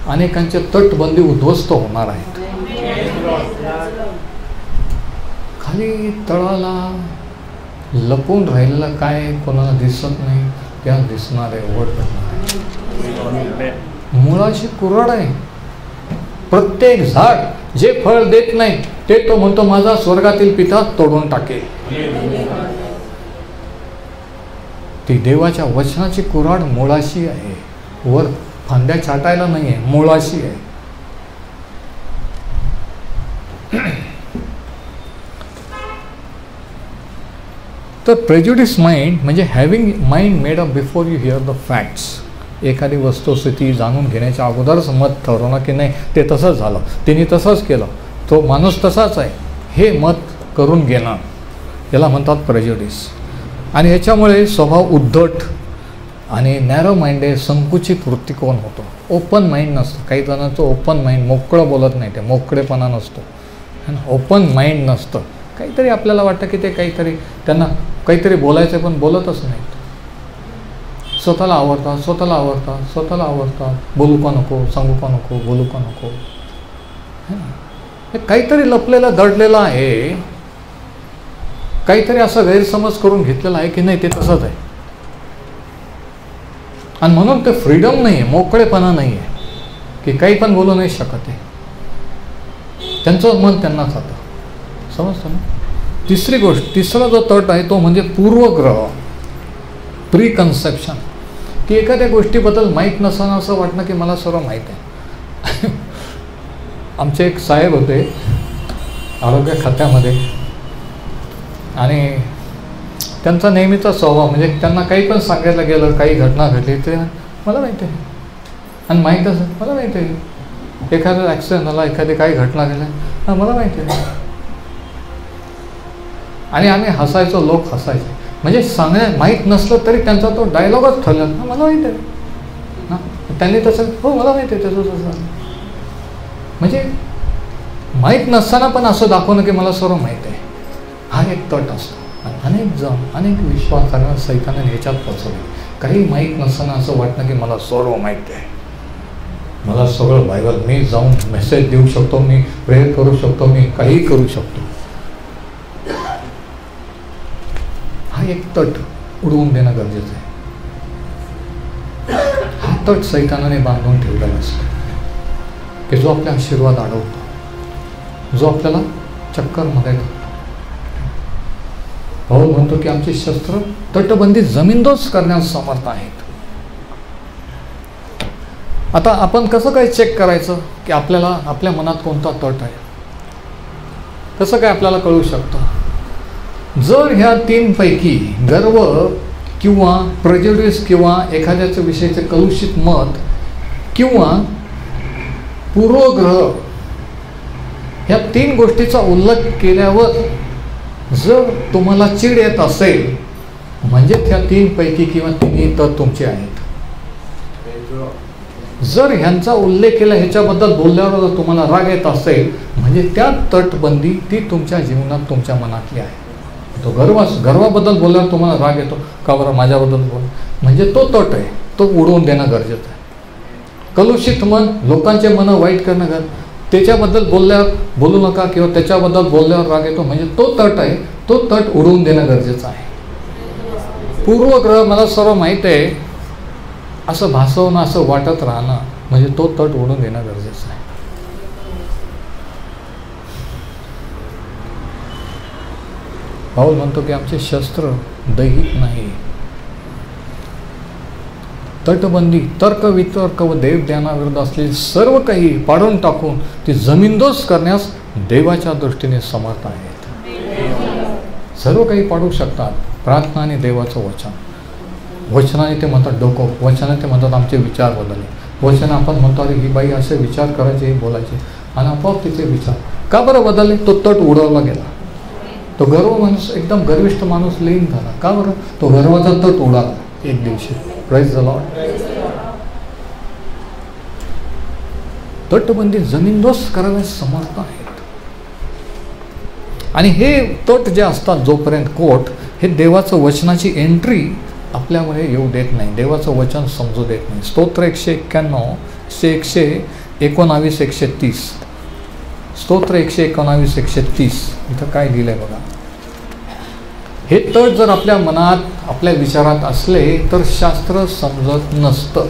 अनेकांचे तटबंदी उद्ध्वस्त होणार आहेत. खाली तळाला लपून राहिलेलं काय कोणाला दिसत नाही, त्या दिसणार आहे, उघड करणार आहे. मुळाशी कुऱ्हाड आहे. प्रत्येक झाड जे फळ देत नाही ते तो म्हणतो माझा स्वर्गातील पिता तोडून टाकेल. ती देवाच्या वचनाची कुऱ्हाड मुळाशी आहे, वर फांद्या छाटायला नाही आहे, मुळाशी आहे. तर प्रेज्युडिस माइंड म्हणजे having mind made up before you here the facts. एखादी वस्तुस्थिती जाणून घेण्याच्या अगोदरच मत ठरवणं की नाही ते तसंच झालं, तिने तसंच केलं, तो माणूस तसाच आहे, हे मत करून घेणं, याला म्हणतात प्रेज्युडिस. आणि ह्याच्यामुळे स्वभाव उद्धट आणि नॅरो माइंडेड, संकुचित वृत्तिकोन होतो. ओपन माइंड नसतं. काही जणांचं ओपन माइंड, मोकळं बोलत नाही, ते मोकळेपणा नसतो, है ना. ओपन माइंड नसतं. काहीतरी आपल्याला वाटतं की ते काहीतरी त्यांना काहीतरी बोलायचं पण बोलतच नाहीत. स्वतःला आवडतात, बोलू का नको, सांगू का नको, बोलू का नको, है ना. हे काहीतरी लपलेलं दडलेलं आहे, काहीतरी असं गैरसमज करून घेतलेला आहे की नाही ते तसंच आहे. आणि म्हणून ते फ्रीडम नाही आहे, मोकळेपणा नाही आहे की काही पण बोलू नाही शकत आहे. त्यांचं मन त्यांना जातं, समजतं ना. तिसरी गोष्ट, तिसरा जो तट आहे तो म्हणजे पूर्वग्रह, प्री कन्सेप्शन, की एखाद्या गोष्टीबद्दल माहीत नसताना असं वाटणं की मला सर्व माहीत आहे. आमचे एक साहेब होते आरोग्य खात्यामध्ये, आणि त्यांचा नेहमीचा स्वभाव म्हणजे त्यांना काही पण सांगायला गेलं, काही घटना घडली ते मला माहिती आहे, आणि माहीतच मला माहिती आहे. एखादा ॲक्सिडेंट झाला, एखादी काही घटना घडल्या, हां मला माहिती आहे. आणि आम्ही हसायचो, लोक हसायचे. म्हणजे सांगण्या माहीत नसलं तरी त्यांचा तो डायलॉगच ठरला, मला माहिती आहे. हां त्यांनी तसं, हो मला माहिती आहे त्याचं तसं. म्हणजे माहीत नसताना पण असं दाखवणं की मला सर्व माहीत आहे, हा एक तट असतो. अनेक जण, अनेक विश्वासानं सैताने ह्याच्यात फसवले. काही माहीत नसताना असं वाटणं की मला सर्व माहीत आहे, मला सगळं बायबल, मी जाऊन मेसेज देऊ शकतो, मी प्रेयर करू शकतो, मी काही करू शकतो. हा एक तट उडवून देणं गरजेचं आहे. हा तट सैतानाने बांधून ठेवलेला असतो की जो आपले आशीर्वाद अडवतो, जो आपल्याला चक्करमध्ये टाकतो. पाऊल म्हणतो की आमची शस्त्र तटबंदी जमीनदोज करण्यास समर्थ आहेत. आता आपण कसं काय चेक करायचं की आपल्याला आपल्या मनात कोणता तट आहे, कसं काय आपल्याला कळू शकतं? जर ह्या तीनपैकी गर्व किंवा प्रेज्युडिस किंवा एखाद्याच्या विषयीचे कलुषित मत किंवा पूर्वग्रह ह्या तीन गोष्टीचा उल्लेख केल्यावर जर तुम्हाला चीड येत असेल, म्हणजे त्या तीनपैकी किंवा तिन्ही तट तुमचे आहेत. जर ह्यांचा उल्लेख केला, ह्याच्याबद्दल बोलल्यावर जर तुम्हाला राग येत असेल, म्हणजे त्या तटबंदी ती तुमच्या जीवनात, तुमच्या मनातली आहे. तो गर्वाबद्दल बोलल्यावर तुम्हाला राग येतो का बरं, माझ्याबद्दल बोल, म्हणजे तो तट आहे, तो उडवून देणं गरजेचं आहे. कलुषित मन, लोकांचे मनं वाईट करणं त्याच्याबद्दल बोलल्यावर बोलू नका किंवा त्याच्याबद्दल बोलल्यावर राग येतो, म्हणजे तो तट आहे, तो तट उडवून देणं गरजेचं आहे. पूर्वग्रह, मला सर्व माहीत आहे असं भासवणं, असं वाटत राहणं, म्हणजे तो तट उडवून देणं गरजेचं आहे. पाऊल म्हणतो की आमचे शस्त्र दैहिक नाही. तटबंदी, तर्क वितर्क व देवज्ञानाविरुद्ध असलेली सर्व काही पाडून टाकून ती जमीनदोज करण्यास देवाच्या दृष्टीने समर्थ आहेत. सर्व काही पाडू शकतात. प्रार्थना आणि देवाचं वचन. वचनाने ते म्हणतात डोकं, वचनाने ते म्हणतात आमचे विचार बदलले. वचन आपण म्हणतो अरे ही बाई असे विचार करायचे, हे बोलायचे, आणि आपोआप तिचे विचार का बरं बदलले? तो तट उडवला गेला. तो गर्व माणूस, एकदम गर्विष्ठ माणूस लीन झाला. का बरं? तो गर्वाचा तट उडाला एक दिवशी. Praise the Lord. तटबंदी जमीनदोस्त करायला समर्थ आहेत. आणि हे तट जे असतात जोपर्यंत कोट, हे देवाचं वचनाची एंट्री आपल्यामध्ये येऊ देत नाही, देवाचं वचन समजू देत नाही. स्तोत्र 191, 119, 130. स्तोत्र 119, 130. इथं काय लिहिलंय बघा. हे तट जर आपल्या मनात, आपल्या विचारात असले तर शास्त्र समजत नसतं.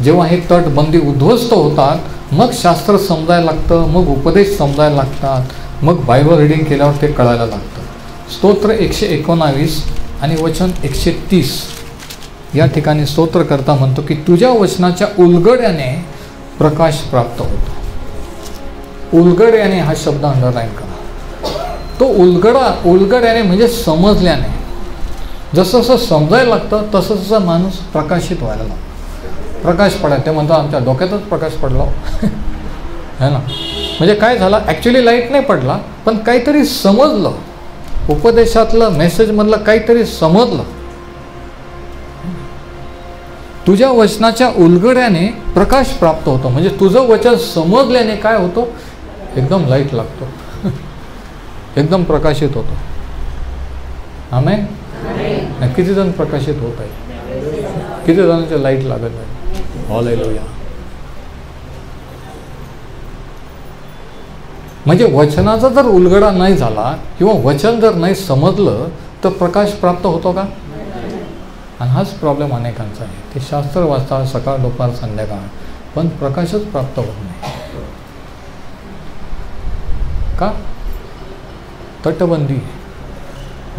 जेव्हा हे तटबंदी उद्ध्वस्त होतात मग शास्त्र समजायला लागतं, मग उपदेश समजायला लागतात, मग बायबल रिडिंग केल्यावर ते कळायला लागतं. स्तोत्र 119 आणि वचन 130 या ठिकाणी स्तोत्रकर्ता म्हणतो की तुझ्या वचनाच्या उलगड्याने प्रकाश प्राप्त होतो. उलगड्याने हा शब्द अंडरलाईन करा. तो उलगड्याने म्हणजे समजल्याने. जसं जसं समजायला लागतं तसं तसं माणूस प्रकाशित व्हायला लागतो. प्रकाश पडायला, ते म्हणतो आमच्या डोक्यातच प्रकाश पडला है ना. म्हणजे काय झालं, ॲक्च्युली लाईट नाही पडला पण काहीतरी समजलं, उपदेशातलं मेसेजमधलं काहीतरी समजलं. तुझ्या वचनाच्या उलगड्याने प्रकाश प्राप्त होतो. म्हणजे तुझं वचन समजल्याने काय होतं, एकदम लाईट लागतो, एकदम प्रकाशित होतो. आमेन. किती जण प्रकाशित होत आहे, किती जणांच्या लाईट लागत आहे. हालेलुया. म्हणजे वचनाचा जर उलगडा नाही झाला किंवा वचन जर नाही समजलं तर प्रकाश प्राप्त होतो का? आणि हाच प्रॉब्लेम अनेकांचा आहे. ते शास्त्र वाचतात सकाळ दुपार संध्याकाळ पण प्रकाशच प्राप्त होत नाही. का? तटबंदी,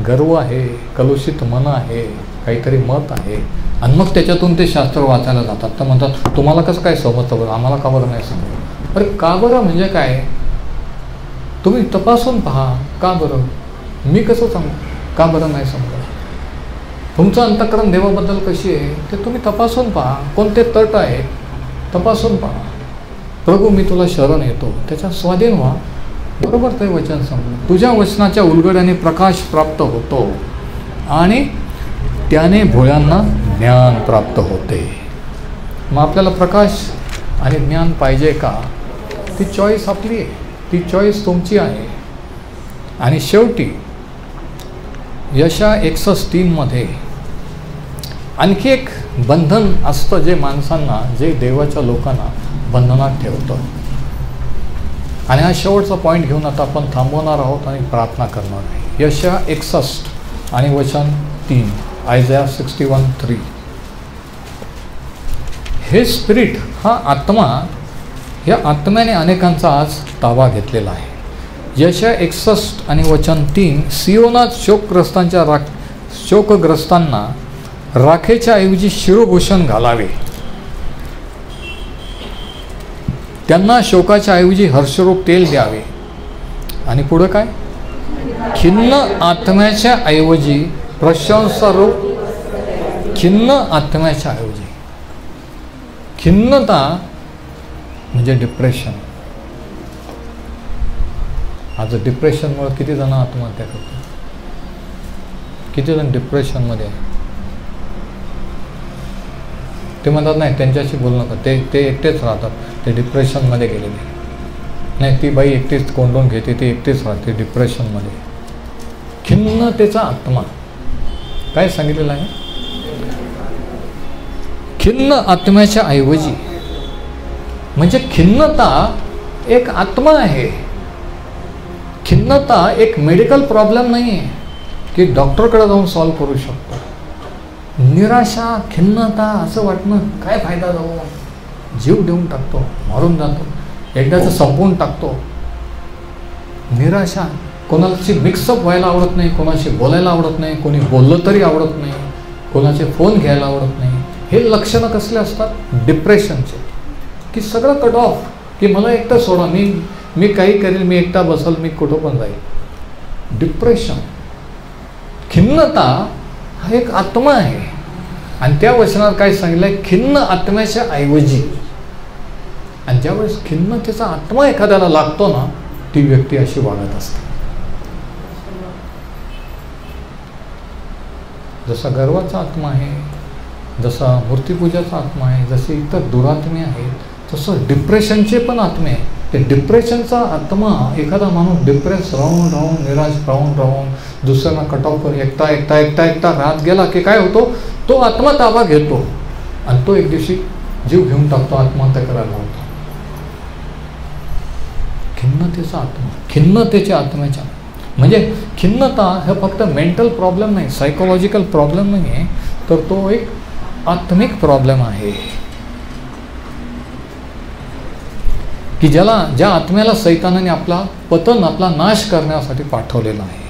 गर्व आहे, कलुषित मन आहे, काहीतरी मत आहे, आणि मग त्याच्यातून ते शास्त्र वाचायला जातात. तर म्हणतात तुम्हाला कसं काय समजतं बरं, आम्हाला का बरं नाही समजलं. अरे का बरं म्हणजे काय, तुम्ही तपासून पहा. का बरं, मी कसं सांगू का बरं नाही समजलं. तुमचं अंतःकरण देवाबद्दल कशी आहे ते तुम्ही तपासून पहा. कोणते तट आहेत तपासून पहा. प्रभू मी तुला शरण येतो, त्याच्या स्वाधीन व्हा. बरोबर ते वचन समजलं. तुझ्या वचनाच्या उलगड्याने प्रकाश प्राप्त होतो आणि त्याने भोळ्यांना ज्ञान प्राप्त होते. मग आपल्याला प्रकाश आणि ज्ञान पाहिजे का? ती चॉईस आपली आहे, ती चॉईस तुमची आहे. आणि शेवटी यशा 61:3 मध्ये आणखी एक बंधन असतं जे माणसांना, जे देवाच्या लोकांना बंधनात ठेवतं. आणि हा शेवटचा पॉईंट घेऊन आता आपण थांबवणार आहोत आणि प्रार्थना करणार आहे. यशा 61 आणि वचन 3, आयझाया 61:3. हे स्पिरिट, हा आत्मा, या आत्म्याने अनेकांचा आज ताबा घेतलेला आहे. यशा 61 आणि वचन 3. सियोनात शोकग्रस्तांना राखेच्या ऐवजी शिरोभूषण घालावे, त्यांना शोकाच्या ऐवजी हर्षरूप तेल द्यावे. आणि पुढं काय? खिन्न आत्म्याच्या ऐवजी प्रशंसारूप, खिन्न आत्म्याच्या ऐवजी. खिन्नता म्हणजे डिप्रेशन. आज डिप्रेशनमुळे किती जण आत्महत्या करतात, किती जण डिप्रेशनमध्ये आहे. ते म्हणतात नाही त्यांच्याशी बोलू नका, ते एकटेच राहतात, ते डिप्रेशनमध्ये गेलेले. नाही ती बाई एकटीच कोंडून घेते, ती एकटीच राहते डिप्रेशनमध्ये. खिन्नतेचा आत्मा काय सांगितलेलं आहे? खिन्न आत्म्याच्या ऐवजी. म्हणजे खिन्नता एक आत्मा आहे. खिन्नता एक मेडिकल प्रॉब्लेम नाही आहे की डॉक्टरकडे जाऊन सॉल्व करू शकतो. निराशा, खिन्नता, असं वाटणं काय फायदा जाऊ, जीव देऊन टाकतो, मारून जातो, एकदाचं संपवून टाकतो. निराशा, कोणाची मिक्सअप व्हायला आवडत नाही, कोणाशी बोलायला आवडत नाही, कोणी बोललं तरी आवडत नाही, कोणाचे फोन घ्यायला आवडत नाही. हे लक्षणं कसले असतात? डिप्रेशनचे. की सगळं कट ऑफ, की मला एकटं सोडा, मी काही करेल, मी एकटा बसल, मी कुठं पण जाईल. डिप्रेशन. खिन्नता हा एक आत्मा आहे. आणि त्या वचनात काय सांगितलंय, खिन्न आत्म्याच्या ऐवजी. आणि ज्यावेळेस खिन्नतेचा आत्मा एखाद्याला लागतो ना, ती व्यक्ती अशी वागत असते. जसा गर्वाचा आत्मा आहे, जसा मूर्तीपूजाचा आत्मा आहे, जसे इतर दुरात्मे आहेत, तसं डिप्रेशनचे पण आत्मे आहे. ते डिप्रेशनचा आत्मा, एखादा माणूस डिप्रेस राहून राहून निराश राहून दुसऱ्यांना कटाव करून एकटा राहत गेला की काय होतो, तो आत्मा ताबा घेतो आणि तो एक दिवशी जीव घेऊन टाकतो, आत्महत्या करायला होतो. खिन्नतेचा आत्मा, खिन्नतेच्या आत्म्याच्या, म्हणजे खिन्नता हा फक्त मेंटल प्रॉब्लेम नाही, सायकोलॉजिकल प्रॉब्लेम नाही आहे, तर तो एक आत्मिक प्रॉब्लेम आहे की ज्या आत्म्याला सैतानाने आपला पतन, आपला नाश करण्यासाठी पाठवलेला आहे.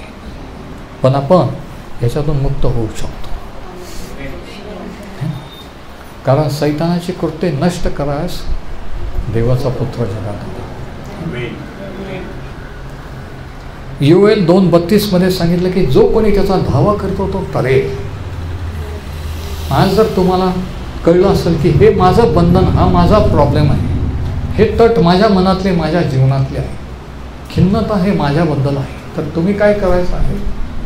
पण आपण याच्यातून मुक्त होऊ शकतो, कारण सैतानाची कृत्ये नष्ट करायस देवाचा पुत्र जगात आला. योएल 2:32 मध्ये सांगितलं की जो कोणी त्याचा धावा करतो तो तरेल. आज जर तुम्हाला कळलं असेल की हे माझं बंधन, हा माझा प्रॉब्लेम आहे, हे तट माझ्या मनातले, माझ्या जीवनातले आहे, खिन्नता हे माझ्याबद्दल आहे, तर तुम्ही काय करायचं आहे,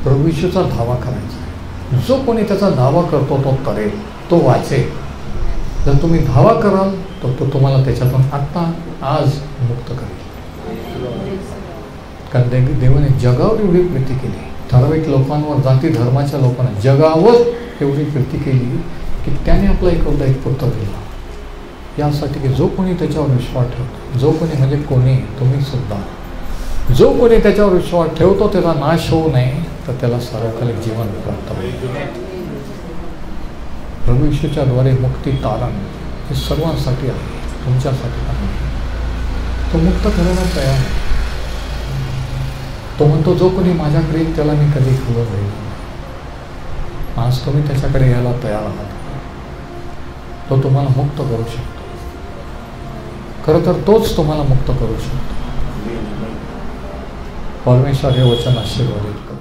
प्रभू येशूचा धावा करायचा आहे. जो कोणी त्याचा धावा करतो तो तरेल, तो वाचेल. जर तुम्ही धावा कराल तर तो तुम्हाला त्याच्यातून आत्ता आज मुक्त करेल. कारण देवाने जगावर एवढी प्रीती केली, ठराविक लोकांवर, जाती धर्माच्या लोकांना जगावर एवढी प्रीती केली की त्याने आपला एकुलता एक पुत्र दिला, यासाठी की जो कोणी त्याच्यावर विश्वास ठेवतो, जो कोणी म्हणजे कोणी, तुम्ही सुद्धा, जो कोणी त्याच्यावर विश्वास ठेवतो त्याचा नाश होऊ नये, तर त्याला सार्वकालिक जीवन प्राप्त होईल. प्रभू येशूच्या द्वारे मुक्ती तारण हे सर्वांसाठी आहे, तुमच्यासाठी आहे. तो मुक्त करायला तयार आहे. तो म्हणतो जो कोणी माझ्याकडे येईल त्याला मी कधी खुलं जाईल. आज तुम्ही त्याच्याकडे यायला तयार आहात, तो तुम्हाला मुक्त करू शकतो. खरं तर तोच तुम्हाला मुक्त करू शकतो. परमेश्वर हे वचन आशीर्वादित